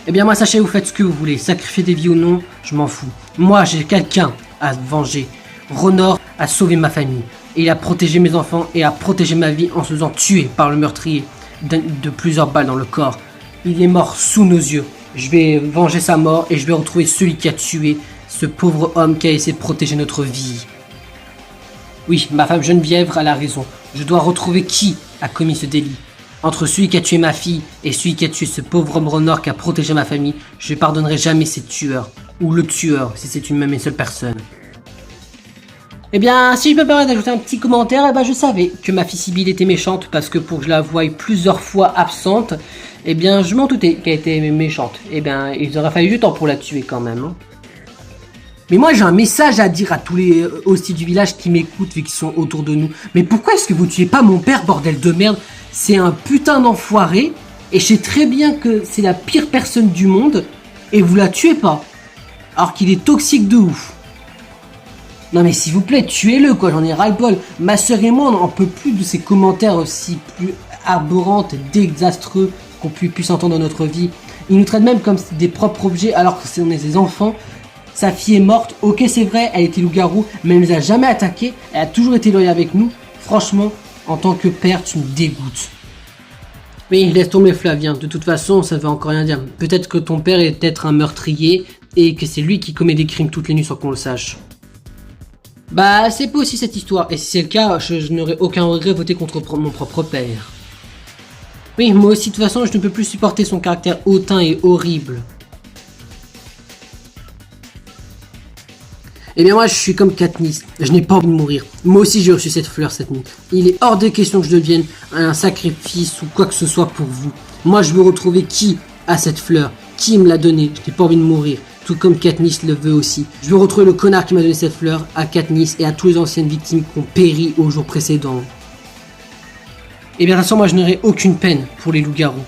Eh bien moi sachez, vous faites ce que vous voulez, sacrifier des vies ou non, je m'en fous. Moi j'ai quelqu'un à venger. Renor a sauvé ma famille. Et il a protégé mes enfants et a protégé ma vie en se faisant tuer par le meurtrier de plusieurs balles dans le corps. Il est mort sous nos yeux. Je vais venger sa mort et je vais retrouver celui qui a tué ce pauvre homme qui a essayé de protéger notre vie. Oui, ma femme Geneviève a la raison. Je dois retrouver qui a commis ce délit. Entre celui qui a tué ma fille et celui qui a tué ce pauvre homme Renor qui a protégé ma famille, je ne pardonnerai jamais ces tueurs. Ou le tueur, si c'est une même et seule personne. Eh bien, si je me permets d'ajouter un petit commentaire, eh ben je savais que ma fille Sibylle était méchante parce que pour que je la voie plusieurs fois absente, eh bien je m'en doutais qu'elle était méchante. Eh bien, il aurait fallu du temps pour la tuer quand même. Hein. Mais moi j'ai un message à dire à tous les hostiles du village qui m'écoutent et qui sont autour de nous. Mais pourquoi est-ce que vous tuez pas mon père, bordel de merde? C'est un putain d'enfoiré et je sais très bien que c'est la pire personne du monde et vous la tuez pas. Alors qu'il est toxique de ouf. Non mais s'il vous plaît, tuez-le quoi, j'en ai ras-le-bol. Ma sœur et moi, on n'en peut plus de ces commentaires aussi plus arborantes et désastreux qu'on puisse entendre dans notre vie. Il nous traite même comme des propres objets alors que on est des enfants. Sa fille est morte, ok c'est vrai, elle était loup-garou, mais elle nous a jamais attaqué, elle a toujours été loyale avec nous. Franchement, en tant que père, tu me dégoûtes. Oui, laisse tomber Flavien, de toute façon ça veut encore rien dire. Peut-être que ton père est peut-être un meurtrier et que c'est lui qui commet des crimes toutes les nuits sans qu'on le sache. Bah c'est pas aussi cette histoire, et si c'est le cas, je n'aurais aucun regret de voter contre mon propre père. Oui, moi aussi de toute façon je ne peux plus supporter son caractère hautain et horrible. Eh bien moi je suis comme Katniss, je n'ai pas envie de mourir. Moi aussi j'ai reçu cette fleur cette nuit. Il est hors de question que je devienne un sacrifice ou quoi que ce soit pour vous. Moi je veux retrouver qui a cette fleur, qui me l'a donnée, je n'ai pas envie de mourir. Tout comme Katniss le veut aussi. Je veux retrouver le connard qui m'a donné cette fleur, à Katniss et à toutes les anciennes victimes qui ont péri au jour précédent. Et bien de toute façon moi je n'aurai aucune peine pour les loups-garous.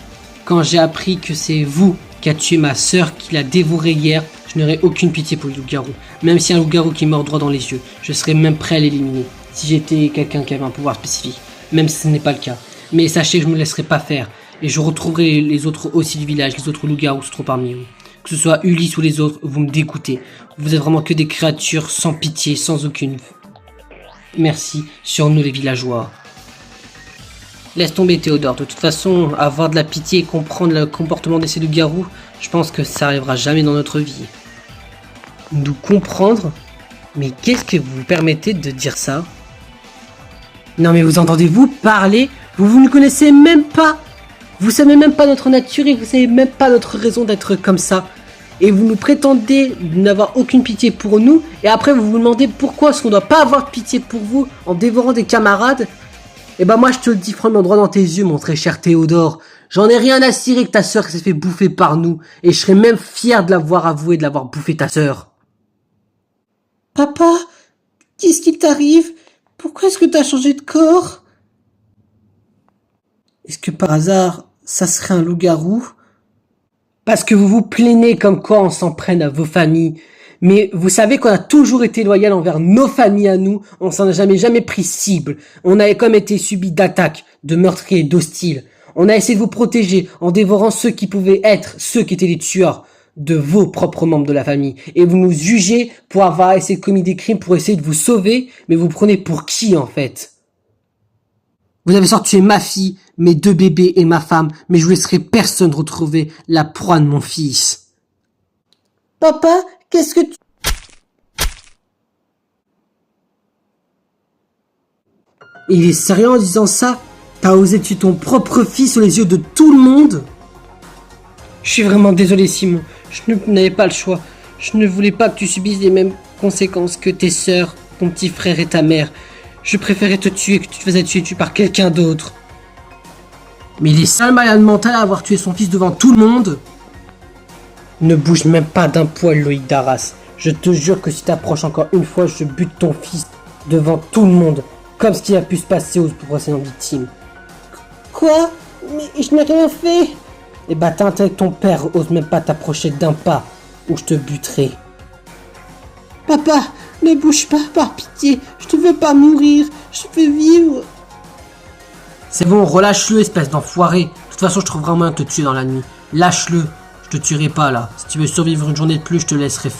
Quand j'ai appris que c'est vous qui a tué ma sœur, qui l'a dévorée hier, je n'aurai aucune pitié pour les loups-garous. Même si un loup-garou qui meurt droit dans les yeux, je serais même prêt à l'éliminer. Si j'étais quelqu'un qui avait un pouvoir spécifique. Même si ce n'est pas le cas. Mais sachez que je ne me laisserai pas faire. Et je retrouverai les autres aussi du village, les autres loups-garous se trouvent parmi eux. Que ce soit Ulysse ou les autres, vous me dégoûtez. Vous êtes vraiment que des créatures sans pitié, sans aucune... Merci sur nous les villageois. Laisse tomber Théodore, de toute façon, avoir de la pitié et comprendre le comportement de ces loups-garous, je pense que ça arrivera jamais dans notre vie. Nous comprendre? Mais qu'est-ce que vous vous permettez de dire ça? Non mais vous entendez-vous parler? Vous ne connaissez même pas. Vous savez même pas notre nature et vous savez même pas notre raison d'être comme ça. Et vous nous prétendez n'avoir aucune pitié pour nous et après vous vous demandez pourquoi est-ce qu'on doit pas avoir de pitié pour vous en dévorant des camarades? Et bah moi je te le dis franchement droit dans tes yeux mon très cher Théodore. J'en ai rien à cirer que ta sœur s'est fait bouffer par nous. Et je serais même fier de l'avoir avoué de l'avoir bouffé ta sœur. Papa, qu'est-ce qui t'arrive? Pourquoi est-ce que t'as changé de corps? Est-ce que par hasard, ça serait un loup-garou? Parce que vous vous plaignez comme quoi on s'en prenne à vos familles. Mais vous savez qu'on a toujours été loyal envers nos familles à nous, on s'en a jamais pris cible. On a comme été subi d'attaques, de meurtriers, d'hostiles. On a essayé de vous protéger en dévorant ceux qui pouvaient être ceux qui étaient les tueurs de vos propres membres de la famille. Et vous nous jugez pour avoir essayé de commettre des crimes pour essayer de vous sauver, mais vous prenez pour qui en fait? Vous avez sorti tuer ma fille, mes 2 bébés et ma femme, mais je ne laisserai personne retrouver la proie de mon fils. Papa, qu'est-ce que tu... Il est sérieux en disant ça? T'as osé tuer ton propre fils aux yeux de tout le monde? Je suis vraiment désolé Simon, je n'avais pas le choix. Je ne voulais pas que tu subisses les mêmes conséquences que tes sœurs, ton petit frère et ta mère. Je préférais te tuer que tu te faisais tuer par quelqu'un d'autre. Mais il est sale malade mental à avoir tué son fils devant tout le monde. Ne bouge même pas d'un poil Loïc d'Arras. Je te jure que si t'approches encore une fois, je bute ton fils devant tout le monde. Comme ce qui a pu se passer aux précédentes victimes. Quoi? Mais je n'ai rien fait. Eh bah t'as intérêt que ton père ose même pas t'approcher d'un pas, ou je te buterai. Papa, ne bouge pas par pitié. Je ne veux pas mourir. Je veux vivre. C'est bon, relâche-le, espèce d'enfoiré. De toute façon, je trouverai un moyen de te tuer dans la nuit. Lâche-le. Je te tuerai pas là. Si tu veux survivre une journée de plus, je te laisserai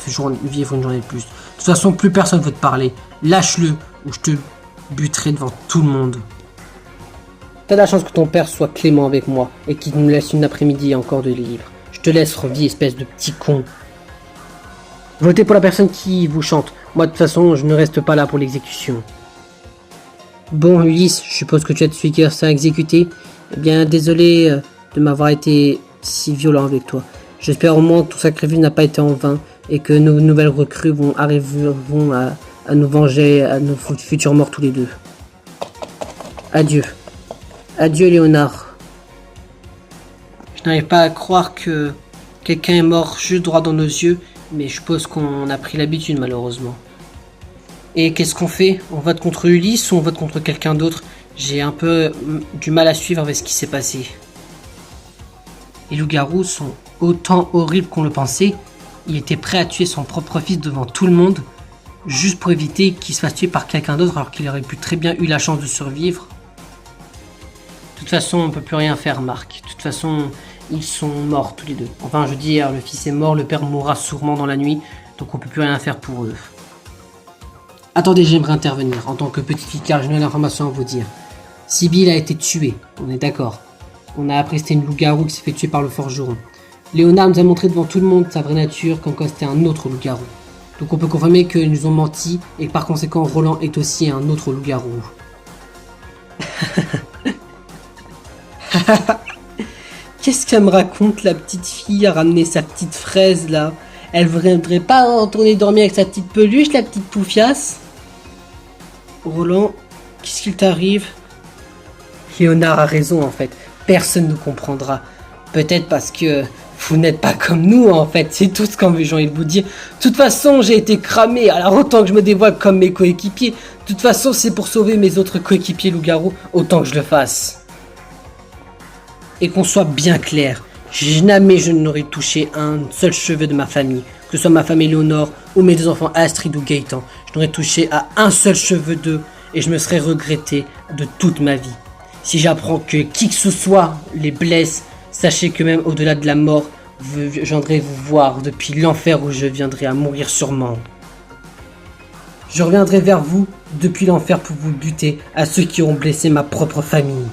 vivre une journée de plus. De toute façon, plus personne veut te parler. Lâche-le, ou je te buterai devant tout le monde. T'as la chance que ton père soit clément avec moi et qu'il nous laisse une après-midi encore de libre. Je te laisse revivre, espèce de petit con. Votez pour la personne qui vous chante. Moi, de toute façon, je ne reste pas là pour l'exécution. Bon, Ulysse, je suppose que tu es celui qui va se faire exécuter. Eh bien, désolé de m'avoir été si violent avec toi. J'espère au moins que ton sacrifice n'a pas été en vain et que nos nouvelles recrues arriveront à nous venger à nos futurs morts tous les deux. Adieu. Adieu, Léonard. Je n'arrive pas à croire que quelqu'un est mort juste droit dans nos yeux, mais je suppose qu'on a pris l'habitude malheureusement. Et qu'est-ce qu'on fait? On vote contre Ulysse ou on vote contre quelqu'un d'autre? J'ai un peu du mal à suivre avec ce qui s'est passé. Les loups-garous sont autant horribles qu'on le pensait. Il était prêt à tuer son propre fils devant tout le monde. juste pour éviter qu'il se fasse tuer par quelqu'un d'autre alors qu'il aurait pu très bien eu la chance de survivre. De toute façon, on peut plus rien faire, Marc. De toute façon, ils sont morts tous les deux. Enfin, je veux dire, le fils est mort, le père mourra sûrement dans la nuit, donc on peut plus rien faire pour eux. Attendez, j'aimerais intervenir en tant que petite fille car j'ai une information à vous dire. Sibyl a été tuée, on est d'accord. On a appris que c'était une loup-garou qui s'est fait tuer par le forgeron. Léonard nous a montré devant tout le monde sa vraie nature, comme quoi c'était un autre loup-garou. Donc on peut confirmer qu'ils nous ont menti et que par conséquent Roland est aussi un autre loup-garou. Qu'est-ce qu'elle me raconte, la petite fille à ramener sa petite fraise là? Elle voudrait pas retourner dormir avec sa petite peluche, la petite poufiasse? Roland, qu'est-ce qu'il t'arrive? Léonard a raison en fait, personne ne comprendra. Peut-être parce que vous n'êtes pas comme nous en fait, c'est tout ce qu'en j'ai envie de vous dire. De toute façon, j'ai été cramé, alors autant que je me dévoile comme mes coéquipiers. De toute façon, c'est pour sauver mes autres coéquipiers loup-garou, autant que je le fasse. Et qu'on soit bien clair, jamais je n'aurais touché un seul cheveu de ma famille, que ce soit ma famille Léonore ou mes deux enfants Astrid ou Gaëtan. Je n'aurais touché à un seul cheveu d'eux et je me serais regretté de toute ma vie. Si j'apprends que qui que ce soit les blesse, sachez que même au-delà de la mort, je viendrai vous voir depuis l'enfer où je viendrai à mourir sûrement. Je reviendrai vers vous depuis l'enfer pour vous buter à ceux qui auront blessé ma propre famille.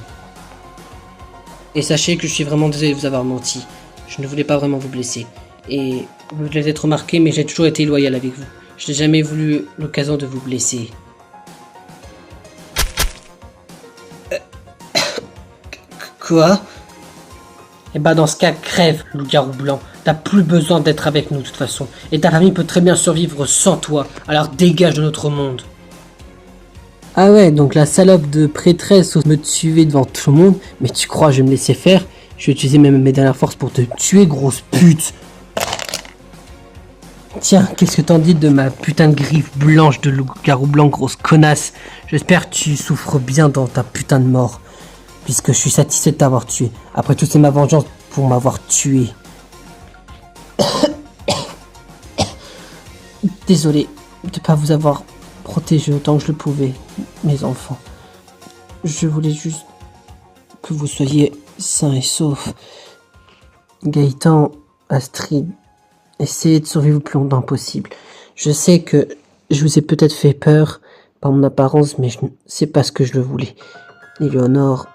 Et sachez que je suis vraiment désolé de vous avoir menti. Je ne voulais pas vraiment vous blesser. Et vous devez être remarqué, mais j'ai toujours été loyal avec vous. Je n'ai jamais voulu l'occasion de vous blesser. Quoi? Eh ben dans ce cas, crève, loup-garou blanc. T'as plus besoin d'être avec nous de toute façon. Et ta famille peut très bien survivre sans toi. Alors dégage de notre monde. Ah ouais, donc la salope de prêtresse ose me tuer devant tout le monde. Mais tu crois que je vais me laisser faire? Je vais utiliser même mes dernières forces pour te tuer, grosse pute. Tiens, qu'est-ce que t'en dis de ma putain de griffe blanche de loup-garou blanc, grosse connasse? J'espère que tu souffres bien dans ta putain de mort. Puisque je suis satisfait de t'avoir tué. Après tout, c'est ma vengeance pour m'avoir tué. Désolé de ne pas vous avoir protégé autant que je le pouvais, mes enfants. Je voulais juste que vous soyez sains et saufs. Gaëtan, Astrid, essayez de survivre le plus longtemps possible. Je sais que je vous ai peut-être fait peur par mon apparence, mais c'est pas ce que je le voulais. Éléonore,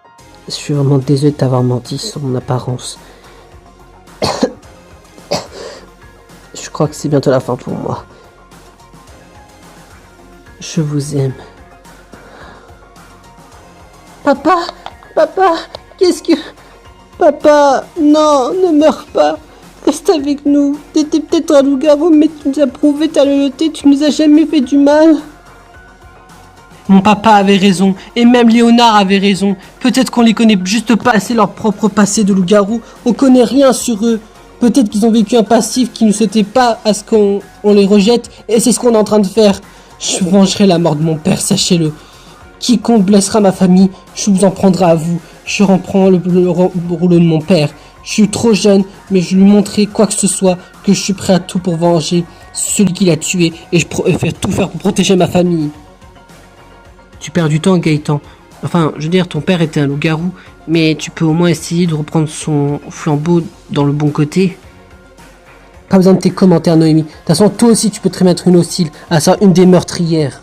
je suis vraiment désolé de t'avoir menti sur mon apparence. Je crois que c'est bientôt la fin pour moi. Je vous aime. Papa, qu'est-ce que... Papa, non, ne meurs pas. Reste avec nous. T'étais peut-être un loup-garou, mais tu nous as prouvé ta loyauté, tu nous as jamais fait du mal. Mon papa avait raison, et même Léonard avait raison. Peut-être qu'on les connaît juste pas assez leur propre passé de loup-garou. On connaît rien sur eux. Peut-être qu'ils ont vécu un passif qui ne souhaitait pas à ce qu'on les rejette, et c'est ce qu'on est en train de faire. Je vengerai la mort de mon père, sachez-le. Quiconque blessera ma famille, je vous en prendrai à vous. Je reprends le rouleau de mon père. Je suis trop jeune, mais je lui montrerai quoi que ce soit, que je suis prêt à tout pour venger celui qui l'a tué, et je préfère tout faire pour protéger ma famille. Tu perds du temps, Gaëtan. Enfin, je veux dire, ton père était un loup-garou, mais tu peux au moins essayer de reprendre son flambeau dans le bon côté. Pas besoin de tes commentaires, Noémie. De toute façon, toi aussi, tu peux très bien être une hostile, à ça, une des meurtrières.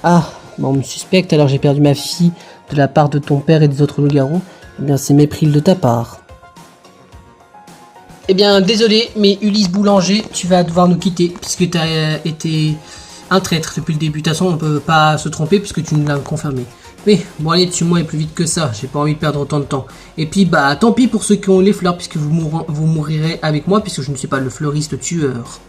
Ah, bon, on me suspecte, alors j'ai perdu ma fille de la part de ton père et des autres loups-garous. Eh bien, c'est mépris de ta part. Eh bien, désolé, mais Ulysse Boulanger, tu vas devoir nous quitter, puisque tu as été un traître depuis le début. De toute façon, on peut pas se tromper, puisque tu nous l'as confirmé. Mais bon, allez, tue-moi et plus vite que ça, j'ai pas envie de perdre autant de temps. Et puis, bah, tant pis pour ceux qui ont les fleurs, puisque vous mourirez avec moi, puisque je ne suis pas le fleuriste tueur.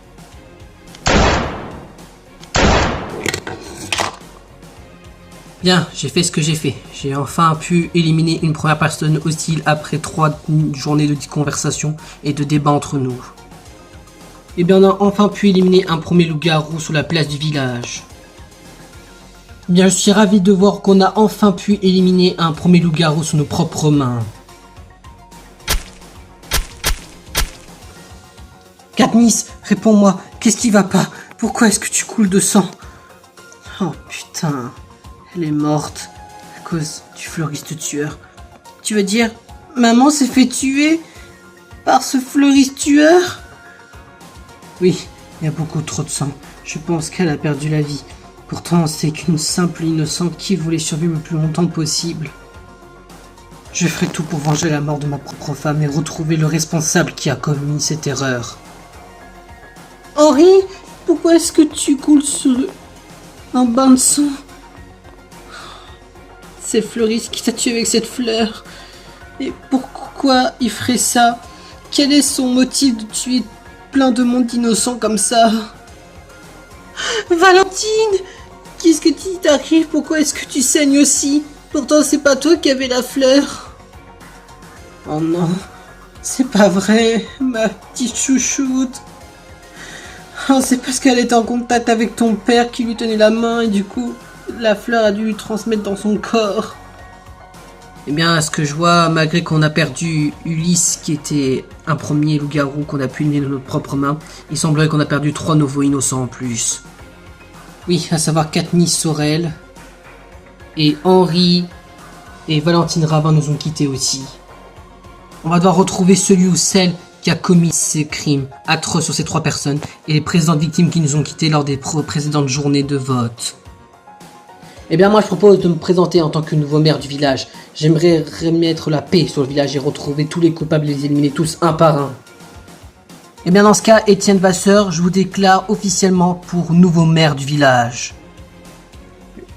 Bien, j'ai fait ce que j'ai fait. J'ai enfin pu éliminer une première personne hostile après 3 journées de conversation et de débat entre nous. Et bien, on a enfin pu éliminer un premier loup-garou sous la place du village. Bien, je suis ravi de voir qu'on a enfin pu éliminer un premier loup-garou sous nos propres mains. Katniss, réponds-moi, qu'est-ce qui va pas? Pourquoi est-ce que tu coules de sang? Oh putain, elle est morte à cause du fleuriste tueur. Tu veux dire, maman s'est fait tuer par ce fleuriste tueur? Oui, il y a beaucoup trop de sang. Je pense qu'elle a perdu la vie. Pourtant, c'est qu'une simple innocente qui voulait survivre le plus longtemps possible. Je ferai tout pour venger la mort de ma propre femme et retrouver le responsable qui a commis cette erreur. Henri, pourquoi est-ce que tu coules sur un bain de sang? C'est Fleuriste qui t'a tué avec cette fleur. Et pourquoi il ferait ça? Quel est son motif de tuer plein de monde innocent comme ça? Valentine! Qu'est-ce que t'arrive? Pourquoi est-ce que tu saignes aussi? Pourtant c'est pas toi qui avais la fleur. Oh non, c'est pas vrai, ma petite chouchoute. Oh, c'est parce qu'elle était en contact avec ton père qui lui tenait la main et du coup, la fleur a dû lui transmettre dans son corps. Eh bien, à ce que je vois, malgré qu'on a perdu Ulysse, qui était un premier loup-garou qu'on a pu éliminer de notre propre main, il semblerait qu'on a perdu 3 nouveaux innocents en plus. Oui, à savoir Katniss Sorel, et Henri, et Valentine Ravin nous ont quittés aussi. On va devoir retrouver celui ou celle qui a commis ces crimes atroces sur ces 3 personnes, et les précédentes victimes qui nous ont quittés lors des précédentes journées de vote. Eh bien moi je propose de me présenter en tant que nouveau maire du village. J'aimerais remettre la paix sur le village et retrouver tous les coupables et les éliminer tous un par un. Eh bien dans ce cas, Étienne Vasseur, je vous déclare officiellement pour nouveau maire du village.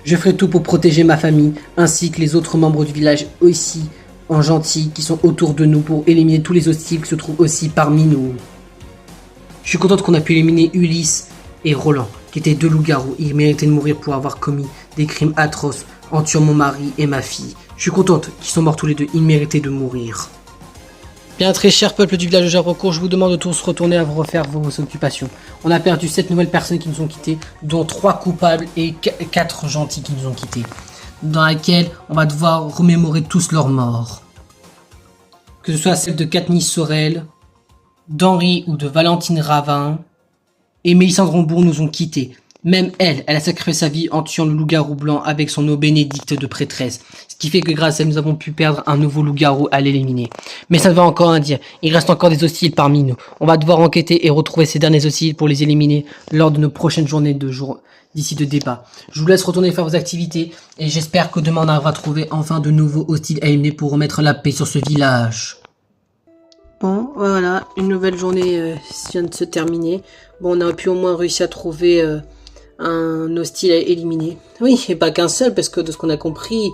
Je ferai tout pour protéger ma famille, ainsi que les autres membres du village aussi en gentils qui sont autour de nous pour éliminer tous les hostiles qui se trouvent aussi parmi nous. Je suis contente qu'on a pu éliminer Ulysse et Roland, qui étaient 2 loups-garous. Ils méritaient de mourir pour avoir commis des crimes atroces en tuant mon mari et ma fille. Je suis contente qu'ils sont morts tous les 2, ils méritaient de mourir. Bien, très cher peuple du village de Jabrecourt, je vous demande de tous retourner à vous refaire vos occupations. On a perdu 7 nouvelles personnes qui nous ont quittés, dont 3 coupables et 4 gentils qui nous ont quittés, dans laquelle on va devoir remémorer tous leurs morts. Que ce soit celle de Katniss Sorel, d'Henri ou de Valentine Ravin, et Mélissandre Rambourg nous ont quittés. Même elle a sacrifié sa vie en tuant le loup-garou blanc avec son eau bénédicte de prêtresse. Ce qui fait que grâce à elle, nous avons pu perdre un nouveau loup-garou à l'éliminer. Mais ça ne veut encore rien dire. Il reste encore des hostiles parmi nous. On va devoir enquêter et retrouver ces derniers hostiles pour les éliminer lors de nos prochaines journées d'ici de débat. Je vous laisse retourner faire vos activités et j'espère que demain on arrivera à trouver enfin de nouveaux hostiles à éliminer pour remettre la paix sur ce village. Bon, voilà, une nouvelle journée vient de se terminer. Bon, on a pu au moins réussir à trouver un hostile à éliminer. Oui, et pas qu'un seul, parce que de ce qu'on a compris,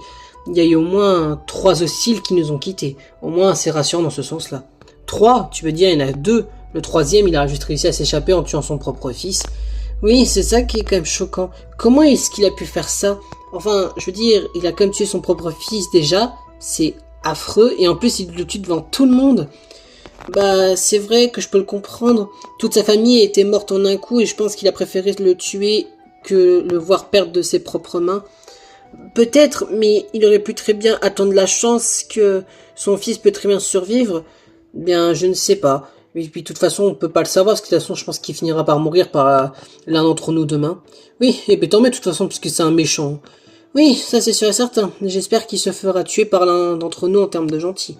il y a eu au moins 3 hostiles qui nous ont quittés. Au moins, c'est rassurant dans ce sens-là. 3, tu veux dire, il y en a 2. Le 3e, il a juste réussi à s'échapper en tuant son propre fils. Oui, c'est ça qui est quand même choquant. Comment est-ce qu'il a pu faire ça? Enfin, je veux dire, il a quand même tué son propre fils déjà. C'est affreux. Et en plus, il le tue devant tout le monde. Bah, c'est vrai que je peux le comprendre. Toute sa famille était morte en un coup et je pense qu'il a préféré le tuer que le voir perdre de ses propres mains. Peut-être, mais il aurait pu très bien attendre la chance que son fils peut très bien survivre. Bien, je ne sais pas. Et puis, de toute façon, on peut pas le savoir, parce que de toute façon, je pense qu'il finira par mourir par l'un d'entre nous demain. Oui, et puis tant mieux, de toute façon, puisque c'est un méchant. Oui, ça c'est sûr et certain. J'espère qu'il se fera tuer par l'un d'entre nous en termes de gentil.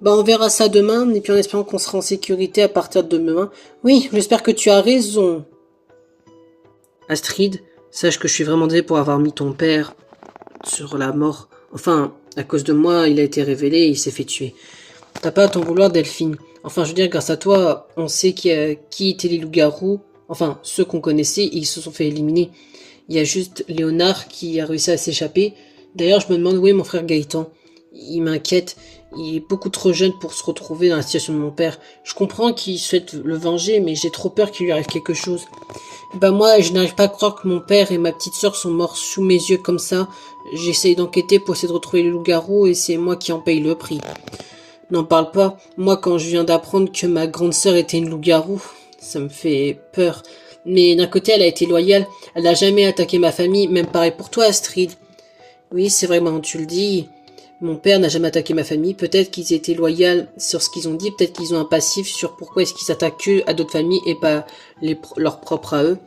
Bah, on verra ça demain, et puis en espérant qu'on sera en sécurité à partir de demain. Oui, j'espère que tu as raison. Astrid, sache que je suis vraiment désolé pour avoir mis ton père sur la mort. Enfin, à cause de moi, il a été révélé et il s'est fait tuer. T'as pas à t'en vouloir, Delphine. Enfin, je veux dire, grâce à toi, on sait qui étaient les loups-garous. Enfin, ceux qu'on connaissait, ils se sont fait éliminer. Il y a juste Léonard qui a réussi à s'échapper. D'ailleurs, je me demande où est mon frère Gaëtan. Il m'inquiète. Il est beaucoup trop jeune pour se retrouver dans la situation de mon père. Je comprends qu'il souhaite le venger, mais j'ai trop peur qu'il lui arrive quelque chose. Bah moi, je n'arrive pas à croire que mon père et ma petite sœur sont morts sous mes yeux comme ça. J'essaye d'enquêter pour essayer de retrouver les loups-garous et c'est moi qui en paye le prix. N'en parle pas. Moi, quand je viens d'apprendre que ma grande sœur était une loup-garou, ça me fait peur. Mais d'un côté, elle a été loyale. Elle n'a jamais attaqué ma famille, même pareil pour toi, Astrid. Oui, c'est vrai, maintenant tu le dis. Mon père n'a jamais attaqué ma famille. Peut-être qu'ils étaient loyaux sur ce qu'ils ont dit. Peut-être qu'ils ont un passif sur pourquoi est-ce qu'ils s'attaquent que à d'autres familles et pas leurs propres à eux.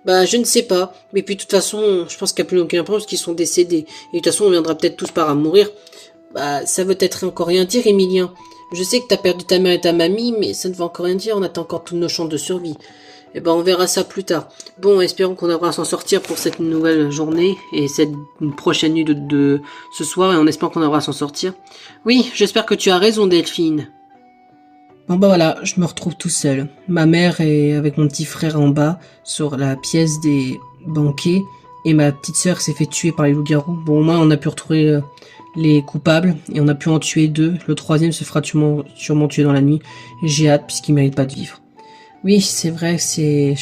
Bah, je ne sais pas. Mais puis, de toute façon, je pense qu'il n'y a plus aucun problème parce qu'ils sont décédés. Et de toute façon, on viendra peut-être tous par à mourir. Bah, ça veut peut-être encore rien dire, Emilien. Je sais que t'as perdu ta mère et ta mamie, mais ça ne veut encore rien dire. On attend encore toutes nos chances de survie. Eh ben, on verra ça plus tard. Bon, espérons qu'on arrivera à s'en sortir pour cette nouvelle journée et cette prochaine nuit de ce soir, et on espère qu'on arrivera à s'en sortir. Oui, j'espère que tu as raison, Delphine. Bon bah voilà, je me retrouve tout seul. Ma mère est avec mon petit frère en bas, sur la pièce des banquets, et ma petite sœur s'est fait tuer par les loups-garous. Bon, au moins on a pu retrouver les coupables, et on a pu en tuer 2. Le 3e se fera sûrement tuer dans la nuit. J'ai hâte, puisqu'il mérite pas de vivre. Oui, c'est vrai, c'est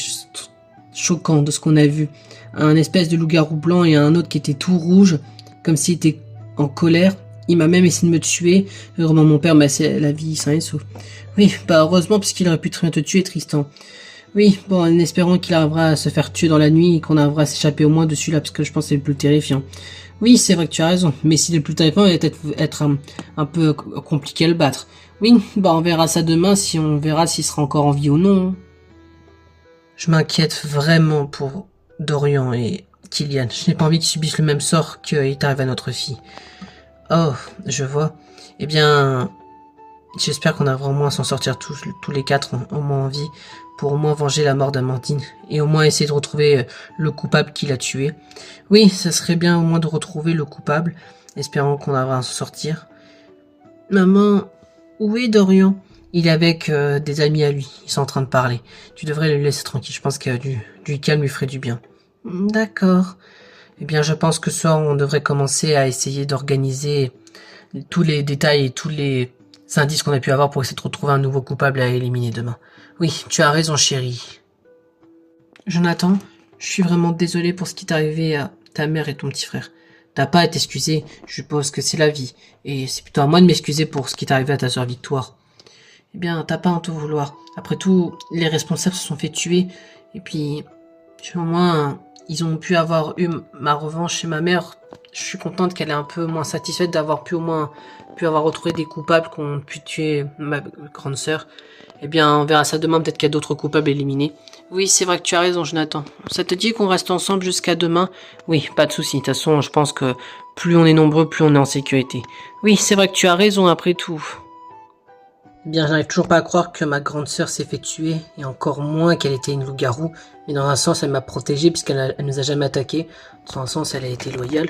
choquant de ce qu'on a vu. Un espèce de loup-garou blanc et un autre qui était tout rouge, comme s'il était en colère. Il m'a même essayé de me tuer. Heureusement, mon père m'a laissé la vie sain et sauf. Oui, bah heureusement, puisqu'il aurait pu très bien te tuer, Tristan. Oui, bon, en espérant qu'il arrivera à se faire tuer dans la nuit et qu'on arrivera à s'échapper au moins de celui-là, parce que je pense que c'est le plus terrifiant. Oui, c'est vrai que tu as raison, mais si le plus terrifiant, il va peut-être être un peu compliqué à le battre. Oui, bah on verra ça demain, si on verra s'il sera encore en vie ou non. Je m'inquiète vraiment pour Dorian et Kylian. Je n'ai pas envie qu'ils subissent le même sort qu'il arrive à notre fille. Oh, je vois. Eh bien, j'espère qu'on arrivera au moins à s'en sortir tous les 4 au moins en vie, pour au moins venger la mort d'Amandine, et au moins essayer de retrouver le coupable qui l'a tué. Oui, ça serait bien au moins de retrouver le coupable, espérant qu'on arrivera à s'en sortir. Maman, où est Dorian? Il est avec des amis à lui, ils sont en train de parler. Tu devrais le laisser tranquille, je pense que du calme lui ferait du bien. D'accord. Eh bien, je pense que ce soir, on devrait commencer à essayer d'organiser tous les détails et tous les indices qu'on a pu avoir pour essayer de retrouver un nouveau coupable à éliminer demain. Oui, tu as raison, chérie. Jonathan, je suis vraiment désolé pour ce qui t'est arrivé à ta mère et ton petit frère. T'as pas à t'excuser, je suppose que c'est la vie, et c'est plutôt à moi de m'excuser pour ce qui t'est arrivé à ta sœur Victoire. Eh bien, t'as pas à en tout vouloir. Après tout, les responsables se sont fait tuer, et puis, au moins, ils ont pu avoir eu ma revanche chez ma mère. Je suis contente qu'elle est un peu moins satisfaite d'avoir pu au moins avoir retrouvé des coupables qui ont pu tuer ma grande sœur. Eh bien, on verra ça demain, peut-être qu'il y a d'autres coupables éliminés. Oui, c'est vrai que tu as raison, Jonathan. Ça te dit qu'on reste ensemble jusqu'à demain? Oui, pas de souci. De toute façon, je pense que plus on est nombreux, plus on est en sécurité. Oui, c'est vrai que tu as raison, après tout. Eh bien, j'arrive toujours pas à croire que ma grande sœur s'est fait tuer, et encore moins qu'elle était une loup-garou. Mais dans un sens, elle m'a protégé puisqu'elle nous a jamais attaqués. Dans un sens, elle a été loyale.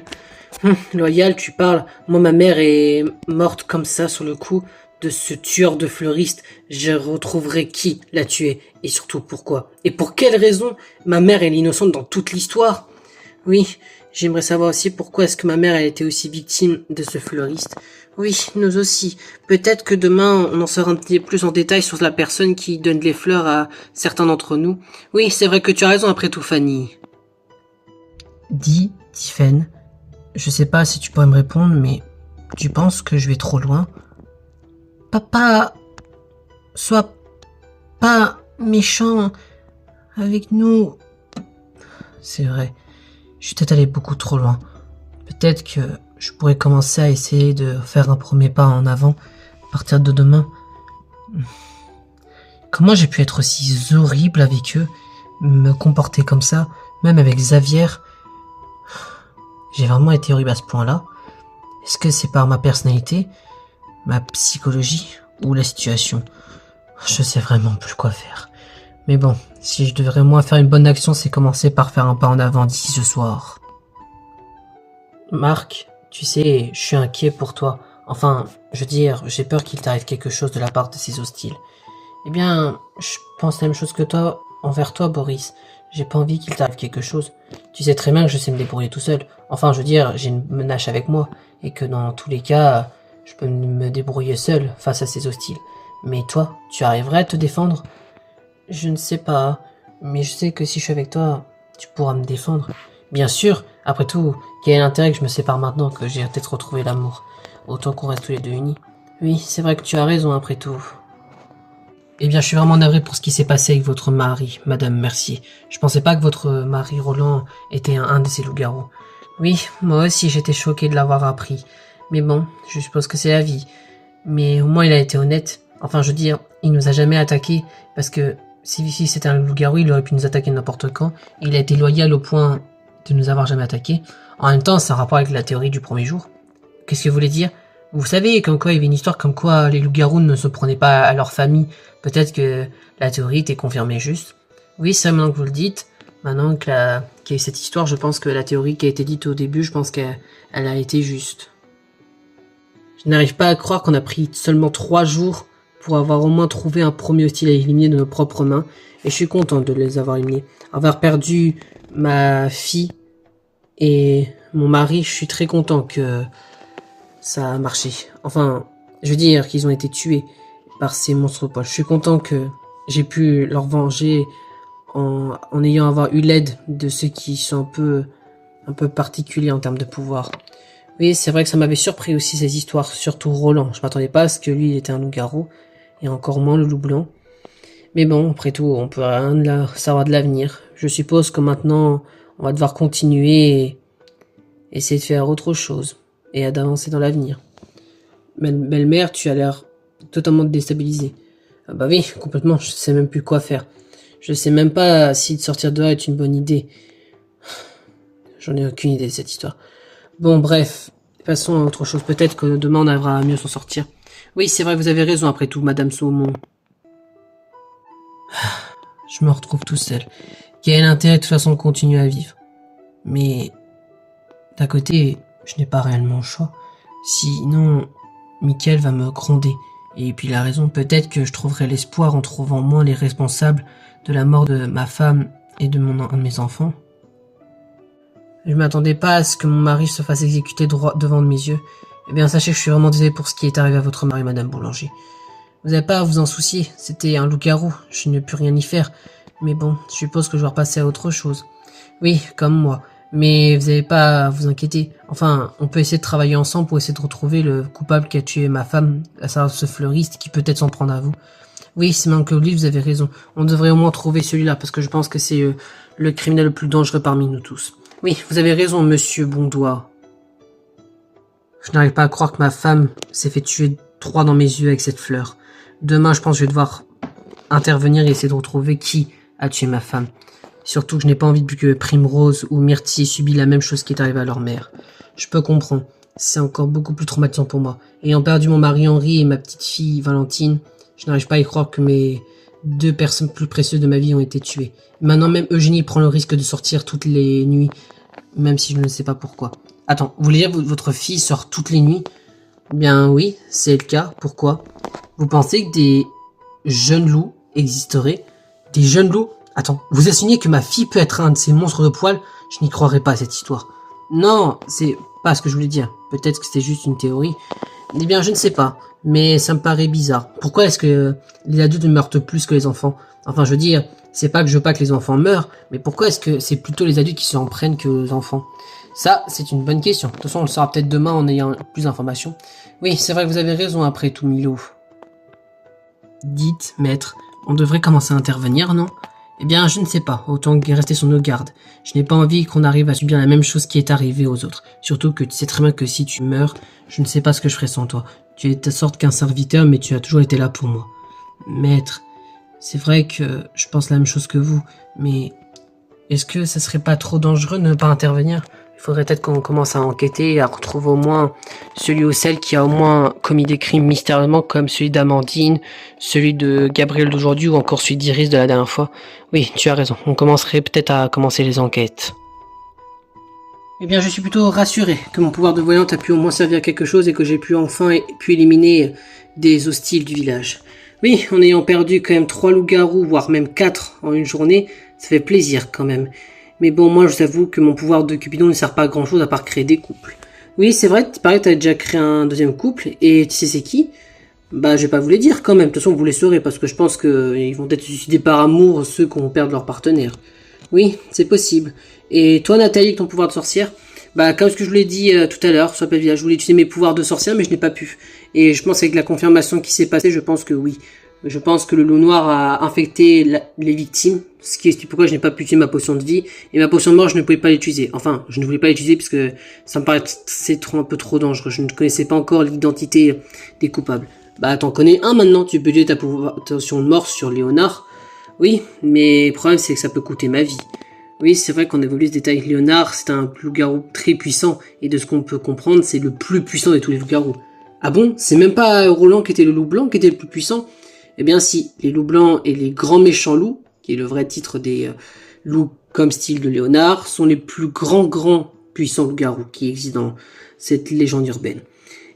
Loyale, tu parles. Moi, ma mère est morte comme ça sur le coup de ce tueur de fleuristes. Je retrouverai qui l'a tué et surtout pourquoi. Et pour quelle raison ma mère est l'innocente dans toute l'histoire? Oui, j'aimerais savoir aussi pourquoi est-ce que ma mère a été aussi victime de ce fleuriste. Oui, nous aussi. Peut-être que demain, on en saura un petit peu plus en détail sur la personne qui donne les fleurs à certains d'entre nous. Oui, c'est vrai que tu as raison après tout, Fanny. Dis, Tiffen, je sais pas si tu pourrais me répondre, mais tu penses que je vais trop loin? Papa, sois pas méchant avec nous. C'est vrai, je suis peut-être allé beaucoup trop loin. Peut-être que je pourrais commencer à essayer de faire un premier pas en avant, à partir de demain. Comment j'ai pu être aussi horrible avec eux, me comporter comme ça, même avec Xavier? J'ai vraiment été horrible à ce point-là. Est-ce que c'est par ma personnalité, ma psychologie ou la situation? Je sais vraiment plus quoi faire. Mais bon, si je devrais moi faire une bonne action, c'est commencer par faire un pas en avant d'ici ce soir. Marc, tu sais, je suis inquiet pour toi. Enfin, je veux dire, j'ai peur qu'il t'arrive quelque chose de la part de ces hostiles. Eh bien, je pense la même chose que toi envers toi, Boris. J'ai pas envie qu'il t'arrive quelque chose. Tu sais très bien que je sais me débrouiller tout seul. Enfin, je veux dire, j'ai une menace avec moi, et que dans tous les cas, je peux me débrouiller seul face à ces hostiles. Mais toi, tu arriverais à te défendre? Je ne sais pas, mais je sais que si je suis avec toi, tu pourras me défendre. Bien sûr, après tout, quel est l'intérêt que je me sépare maintenant que j'ai peut-être retrouvé l'amour? Autant qu'on reste tous les deux unis. Oui, c'est vrai que tu as raison après tout. Eh bien, je suis vraiment navré pour ce qui s'est passé avec votre mari, Madame Mercier. Je pensais pas que votre mari Roland était un de ces loups-garous. Oui, moi aussi j'étais choqué de l'avoir appris. Mais bon, je suppose que c'est la vie. Mais au moins il a été honnête. Enfin, je veux dire, il nous a jamais attaqué, parce que si c'était un loup-garou, il aurait pu nous attaquer n'importe quand. Et il a été loyal au point de nous avoir jamais attaqué. En même temps, c'est un rapport avec la théorie du premier jour. Qu'est-ce que vous voulez dire? Vous savez, comme quoi il y avait une histoire comme quoi les loups-garous ne se prenaient pas à leur famille. Peut-être que la théorie était confirmée juste. Oui, c'est maintenant que vous le dites. Maintenant qu'il y a eu cette histoire, je pense que la théorie qui a été dite au début, je pense qu'elle a été juste. Je n'arrive pas à croire qu'on a pris seulement 3 jours pour avoir au moins trouvé un premier hostile à éliminer de nos propres mains. Et je suis content de les avoir éliminés. Avoir perdu ma fille et mon mari, je suis très content que ça a marché. Enfin, je veux dire qu'ils ont été tués par ces monstres poils. Je suis content que j'ai pu leur venger en ayant avoir eu l'aide de ceux qui sont un peu particuliers en termes de pouvoir. Oui, c'est vrai que ça m'avait surpris aussi ces histoires, surtout Roland. Je m'attendais pas à ce que lui il était un loup-garou, et encore moins le loup blanc. Mais bon, après tout, on peut rien savoir de l'avenir. Je suppose que maintenant, on va devoir continuer et essayer de faire autre chose, et d'avancer dans l'avenir. Belle-mère, tu as l'air totalement déstabilisée. Ah bah oui, complètement, je sais même plus quoi faire. Je sais même pas si de sortir dehors est une bonne idée. J'en ai aucune idée de cette histoire. Bon, bref, passons à autre chose. Peut-être que demain on arrivera à mieux s'en sortir. Oui, c'est vrai, vous avez raison après tout, Madame Saumon. Je me retrouve tout seul. Quel intérêt de toute façon de continuer à vivre? Mais d'un côté, je n'ai pas réellement le choix. Sinon, Mickaël va me gronder. Et puis la raison, peut-être que je trouverai l'espoir en trouvant moins les responsables de la mort de ma femme et de un de mes enfants. Je m'attendais pas à ce que mon mari se fasse exécuter droit devant mes yeux. Eh bien, sachez que je suis vraiment désolé pour ce qui est arrivé à votre mari, Madame Boulanger. Vous n'avez pas à vous en soucier, c'était un loup-garou, je ne peux rien y faire. Mais bon, je suppose que je dois repasser à autre chose. Oui, comme moi. Mais vous n'avez pas à vous inquiéter. Enfin, on peut essayer de travailler ensemble pour essayer de retrouver le coupable qui a tué ma femme, à savoir ce fleuriste qui peut-être s'en prendre à vous. Oui, c'est même que vous avez raison. On devrait au moins trouver celui-là, parce que je pense que c'est le criminel le plus dangereux parmi nous tous. Oui, vous avez raison, monsieur Bondois. Je n'arrive pas à croire que ma femme s'est fait tuer droit dans mes yeux avec cette fleur. Demain, je pense que je vais devoir intervenir et essayer de retrouver qui a tué ma femme. Surtout que je n'ai pas envie que Primrose ou Myrtille subissent la même chose qui est arrivée à leur mère. Je peux comprendre. C'est encore beaucoup plus traumatisant pour moi. Ayant perdu mon mari Henri et ma petite fille Valentine, je n'arrive pas à y croire que mes 2 personnes plus précieuses de ma vie ont été tuées. Maintenant, même Eugénie prend le risque de sortir toutes les nuits, même si je ne sais pas pourquoi. Attends, vous voulez dire que votre fille sort toutes les nuits? Bien oui, c'est le cas. Pourquoi? Vous pensez que des jeunes loups existeraient? Des jeunes loups? Attends, vous insinuez que ma fille peut être un de ces monstres de poils? Je n'y croirais pas à cette histoire. Non, c'est pas ce que je voulais dire. Peut-être que c'était juste une théorie. Eh bien, je ne sais pas. Mais ça me paraît bizarre. Pourquoi est-ce que les adultes meurent plus que les enfants? Enfin, je veux dire, c'est pas que je veux pas que les enfants meurent, mais pourquoi est-ce que c'est plutôt les adultes qui s'en prennent que les enfants? Ça, c'est une bonne question. De toute façon, on le saura peut-être demain en ayant plus d'informations. Oui, c'est vrai que vous avez raison après tout, Milo. Dites, maître, on devrait commencer à intervenir, non? Eh bien, je ne sais pas, autant que rester sur nos gardes. Je n'ai pas envie qu'on arrive à subir la même chose qui est arrivée aux autres. Surtout que tu sais très bien que si tu meurs, je ne sais pas ce que je ferai sans toi. Tu es de sorte qu'un serviteur, mais tu as toujours été là pour moi. Maître, c'est vrai que je pense la même chose que vous, mais est-ce que ça serait pas trop dangereux de ne pas intervenir? Il faudrait peut-être qu'on commence à enquêter et à retrouver au moins celui ou celle qui a au moins commis des crimes mystérieusement, comme celui d'Amandine, celui de Gabriel d'aujourd'hui ou encore celui d'Iris de la dernière fois. Oui, tu as raison, on commencerait peut-être à commencer les enquêtes. Eh bien, je suis plutôt rassuré que mon pouvoir de voyante a pu au moins servir à quelque chose et que j'ai pu enfin éliminer des hostiles du village. Oui, en ayant perdu quand même 3 loups-garous, voire même 4 en une journée, ça fait plaisir quand même. Mais bon, moi, je vous avoue que mon pouvoir de Cupidon ne sert pas à grand chose à part créer des couples. Oui, c'est vrai, il paraît que t'as déjà créé un deuxième couple, et tu sais c'est qui? Bah, je vais pas vous les dire quand même, de toute façon, vous les saurez, parce que je pense que ils vont peut-être se suicider par amour, ceux qui vont perdre leur partenaire. Oui, c'est possible. Et toi, Nathalie, avec ton pouvoir de sorcière? Bah, comme ce que je vous l'ai dit tout à l'heure, sur Village, je voulais utiliser mes pouvoirs de sorcière, mais je n'ai pas pu. Et je pense qu'avec la confirmation qui s'est passée, je pense que oui. Je pense que le loup noir a infecté les victimes, ce qui explique pourquoi je n'ai pas pu utiliser ma potion de vie, et ma potion de mort, je ne pouvais pas l'utiliser. Enfin, je ne voulais pas l'utiliser parce que ça me paraissait un peu trop dangereux. Je ne connaissais pas encore l'identité des coupables. Bah, t'en connais un maintenant, tu peux utiliser ta potion de mort sur Léonard. Oui, mais le problème c'est que ça peut coûter ma vie. Oui, c'est vrai qu'on a oublié ce détail. Léonard, c'est un loup-garou très puissant, et de ce qu'on peut comprendre, c'est le plus puissant de tous les loups-garous. Ah bon? C'est même pas Roland qui était le loup blanc qui était le plus puissant? Eh bien si, les loups blancs et les grands méchants loups, qui est le vrai titre des loups comme style de Léonard, sont les plus grands puissants loups-garous qui existent dans cette légende urbaine.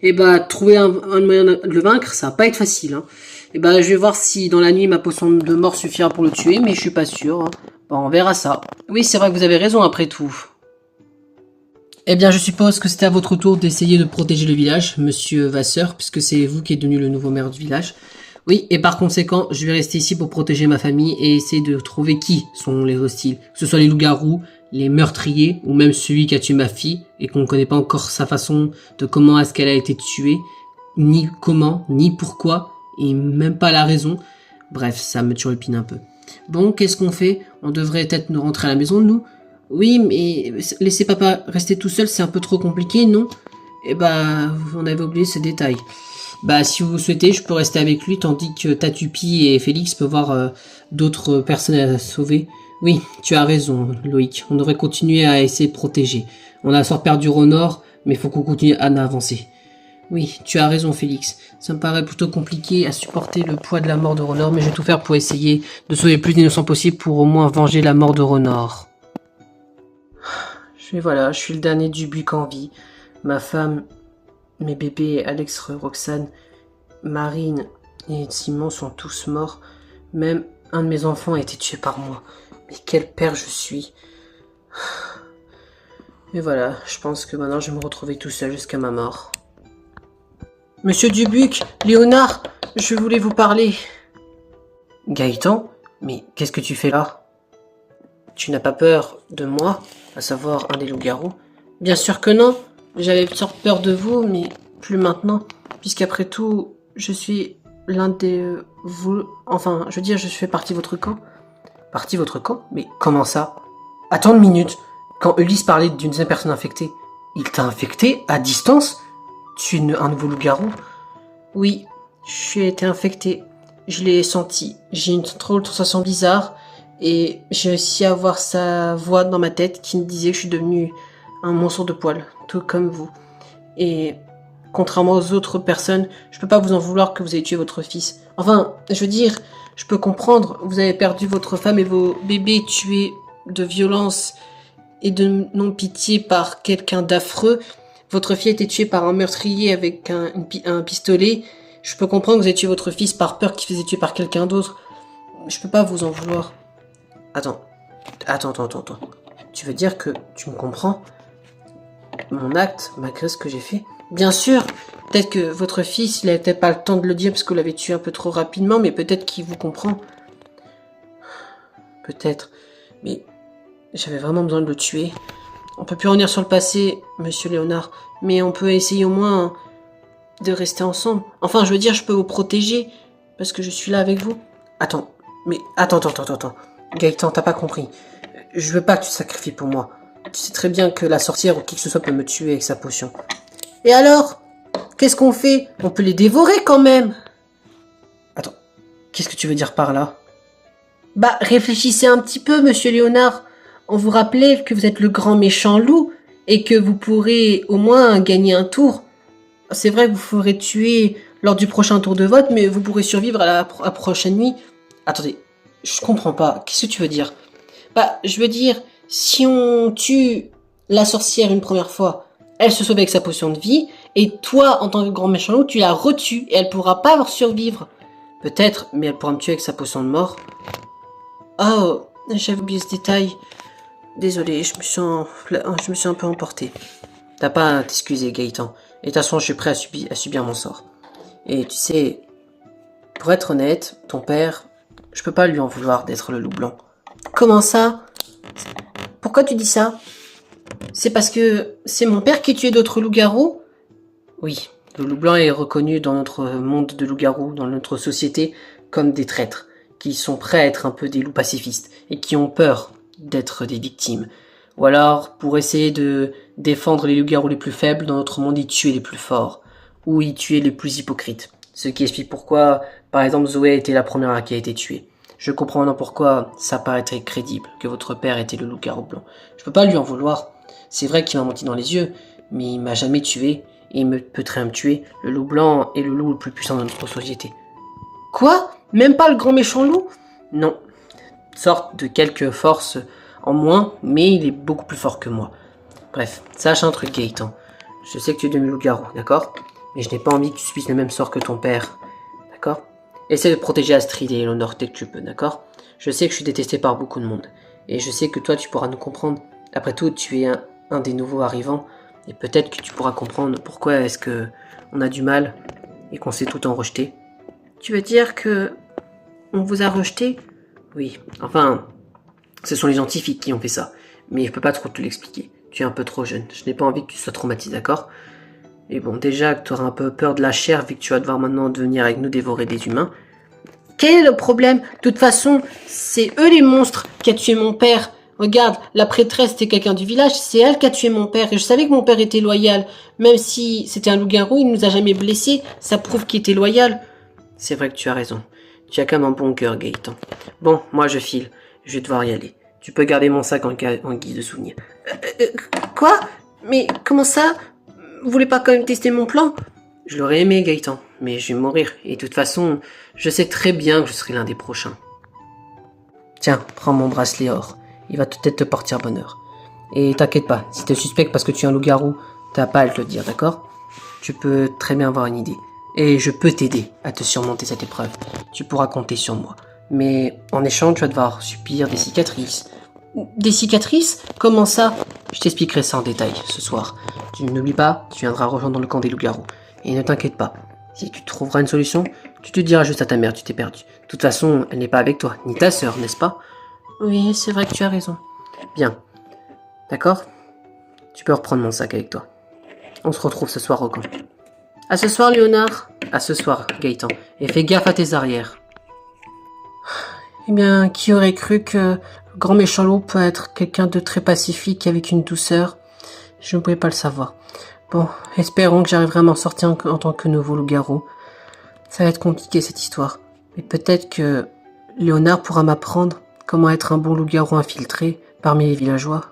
Et bah, trouver un moyen de le vaincre, ça va pas être facile, hein. Et bah, je vais voir si dans la nuit ma potion de mort suffira pour le tuer, mais je suis pas sûr, hein. Bon, on verra ça. Oui, c'est vrai que vous avez raison après tout. Eh bien, je suppose que c'était à votre tour d'essayer de protéger le village, monsieur Vasseur, puisque c'est vous qui êtes devenu le nouveau maire du village. Oui, et par conséquent, je vais rester ici pour protéger ma famille et essayer de trouver qui sont les hostiles. Que ce soit les loups-garous, les meurtriers, ou même celui qui a tué ma fille, et qu'on ne connaît pas encore sa façon de comment est-ce qu'elle a été tuée, ni comment, ni pourquoi, et même pas la raison. Bref, ça me turlupine un peu. Bon, qu'est-ce qu'on fait? On devrait peut-être nous rentrer à la maison, nous? Oui, mais laisser papa rester tout seul, c'est un peu trop compliqué, non? Eh bah, on avait oublié ce détail. Bah, si vous souhaitez, je peux rester avec lui, tandis que Tatupi et Félix peuvent voir d'autres personnes à sauver. Oui, tu as raison, Loïc. On devrait continuer à essayer de protéger. On a sort perdu Ronor, mais il faut qu'on continue à avancer. Oui, tu as raison, Félix. Ça me paraît plutôt compliqué à supporter le poids de la mort de Ronor, mais je vais tout faire pour essayer de sauver le plus d'innocents possible pour au moins venger la mort de Ronor. Voilà, je suis le dernier du Buc en vie. Ma femme, mes bébés, Alex, Roxane, Marine et Simon sont tous morts. Même un de mes enfants a été tué par moi. Mais quel père je suis. Et voilà, je pense que maintenant je vais me retrouver tout seul jusqu'à ma mort. Monsieur Dubuc, Léonard, je voulais vous parler. Gaëtan, mais qu'est-ce que tu fais là? Tu n'as pas peur de moi, à savoir un des loups-garous? Bien sûr que non. J'avais peur de vous, mais plus maintenant, puisqu'après tout, je suis l'un des vous. Enfin, je veux dire, je fais partie de votre camp. Partie de votre camp? Mais comment ça? Attends une minute. Quand Ulysse parlait d'une deuxième personne infectée, il t'a infecté à distance? Tu es un nouveau loup-garou? Oui, j'ai été infecté. Je l'ai senti. J'ai une trop de sensation bizarre. Et j'ai réussi à avoir sa voix dans ma tête qui me disait que je suis devenu un monstre de poils, tout comme vous. Et contrairement aux autres personnes, je peux pas vous en vouloir que vous ayez tué votre fils. Enfin, je veux dire, je peux comprendre, vous avez perdu votre femme et vos bébés tués de violence et de non-pitié par quelqu'un d'affreux. Votre fille a été tuée par un meurtrier avec un pistolet. Je peux comprendre que vous avez tué votre fils par peur qu'il faisait tuer par quelqu'un d'autre. Je peux pas vous en vouloir. Attends. Tu veux dire que tu me comprends? Mon acte, malgré ce que j'ai fait? Bien sûr. Peut-être que votre fils, il avait peut-être pas le temps de le dire parce que vous l'avez tué un peu trop rapidement, mais peut-être qu'il vous comprend. Peut-être. Mais j'avais vraiment besoin de le tuer. On peut plus revenir sur le passé, monsieur Léonard, mais on peut essayer au moins de rester ensemble. Enfin, je veux dire, je peux vous protéger parce que je suis là avec vous. Attends. Gaëtan, t'as pas compris. Je veux pas que tu te sacrifies pour moi. Tu sais très bien que la sorcière ou qui que ce soit peut me tuer avec sa potion. Et alors? Qu'est-ce qu'on fait? On peut les dévorer quand même. Attends, qu'est-ce que tu veux dire par là? Bah, réfléchissez un petit peu, monsieur Léonard. On vous rappelait que vous êtes le grand méchant loup et que vous pourrez au moins gagner un tour. C'est vrai que vous ferez tuer lors du prochain tour de vote, mais vous pourrez survivre à la prochaine nuit. Attendez. Je comprends pas. Qu'est-ce que tu veux dire? Bah, je veux dire, si on tue la sorcière une première fois, elle se sauve avec sa potion de vie, et toi, en tant que grand méchant loup, tu la retues, et elle pourra pas survivre. Peut-être, mais elle pourra me tuer avec sa potion de mort. Oh, j'avais oublié ce détail. Désolé, je me suis un peu emporté. T'as pas à t'excuser, Gaëtan. Et de toute façon, je suis prêt à subir mon sort. Et tu sais, pour être honnête, ton père... Je peux pas lui en vouloir d'être le loup blanc. Comment ça? Pourquoi tu dis ça? C'est parce que c'est mon père qui a tué d'autres loups-garous? Oui, le loup blanc est reconnu dans notre monde de loups-garous, dans notre société, comme des traîtres, qui sont prêts à être un peu des loups pacifistes, et qui ont peur d'être des victimes. Ou alors, pour essayer de défendre les loups-garous les plus faibles dans notre monde, y tuer les plus forts, ou y tuer les plus hypocrites. Ce qui explique pourquoi, par exemple, Zoé était la première qui a été tuée. Je comprends maintenant pourquoi ça paraîtrait crédible que votre père était le loup-garou blanc. Je peux pas lui en vouloir. C'est vrai qu'il m'a menti dans les yeux, mais il m'a jamais tué, et il peut très bien me tuer. Le loup blanc est le loup le plus puissant de notre société. Quoi? Même pas le grand méchant loup? Non. Sorte de quelques forces en moins, mais il est beaucoup plus fort que moi. Bref, sache un truc, Gaëtan. Je sais que tu es demi-loup-garou, d'accord? Mais je n'ai pas envie que tu subisses le même sort que ton père, d'accord? Essaie de protéger Astrid et Eleanor dès que tu peux, d'accord? Je sais que je suis détesté par beaucoup de monde, et je sais que toi tu pourras nous comprendre. Après tout, tu es un des nouveaux arrivants, et peut-être que tu pourras comprendre pourquoi est-ce que on a du mal, et qu'on s'est tout le temps rejeté. Tu veux dire que on vous a rejeté? Oui, enfin, ce sont les scientifiques qui ont fait ça, mais je peux pas trop te l'expliquer. Tu es un peu trop jeune, je n'ai pas envie que tu sois traumatisé, d'accord? Et bon, déjà que tu auras un peu peur de la chair vu que tu vas devoir maintenant venir avec nous dévorer des humains. Quel est le problème? De toute façon, c'est eux les monstres qui a tué mon père. Regarde, la prêtresse était quelqu'un du village, c'est elle qui a tué mon père. Et je savais que mon père était loyal. Même si c'était un loup-garou, il nous a jamais blessés. Ça prouve qu'il était loyal. C'est vrai que tu as raison. Tu as quand même un bon cœur, Gaëtan. Bon, moi je file. Je vais devoir y aller. Tu peux garder mon sac en guise de souvenir. Quoi? Mais comment ça? Vous voulez pas quand même tester mon plan? Je l'aurais aimé, Gaëtan, mais je vais mourir. Et de toute façon, je sais très bien que je serai l'un des prochains. Tiens, prends mon bracelet or. Il va peut-être te porter bonheur. Et t'inquiète pas, si te suspectes parce que tu es un loup-garou, t'as pas à te le dire, d'accord? Tu peux très bien avoir une idée. Et je peux t'aider à te surmonter cette épreuve. Tu pourras compter sur moi. Mais en échange, tu vas devoir subir des cicatrices. Des cicatrices? Comment ça? Je t'expliquerai ça en détail ce soir. Tu n'oublies pas, tu viendras rejoindre le camp des loups-garous. Et ne t'inquiète pas, si tu trouveras une solution, tu te diras juste à ta mère, tu t'es perdu. De toute façon, elle n'est pas avec toi, ni ta sœur, n'est-ce pas? Oui, c'est vrai que tu as raison. Bien. D'accord? Tu peux reprendre mon sac avec toi. On se retrouve ce soir au camp. À ce soir, Léonard. À ce soir, Gaëtan. Et fais gaffe à tes arrières. Eh bien, qui aurait cru que le grand méchant loup peut être quelqu'un de très pacifique avec une douceur? Je ne pouvais pas le savoir. Bon, espérons que j'arriverai à m'en sortir en tant que nouveau loup-garou. Ça va être compliqué cette histoire. Mais peut-être que Léonard pourra m'apprendre comment être un bon loup-garou infiltré parmi les villageois.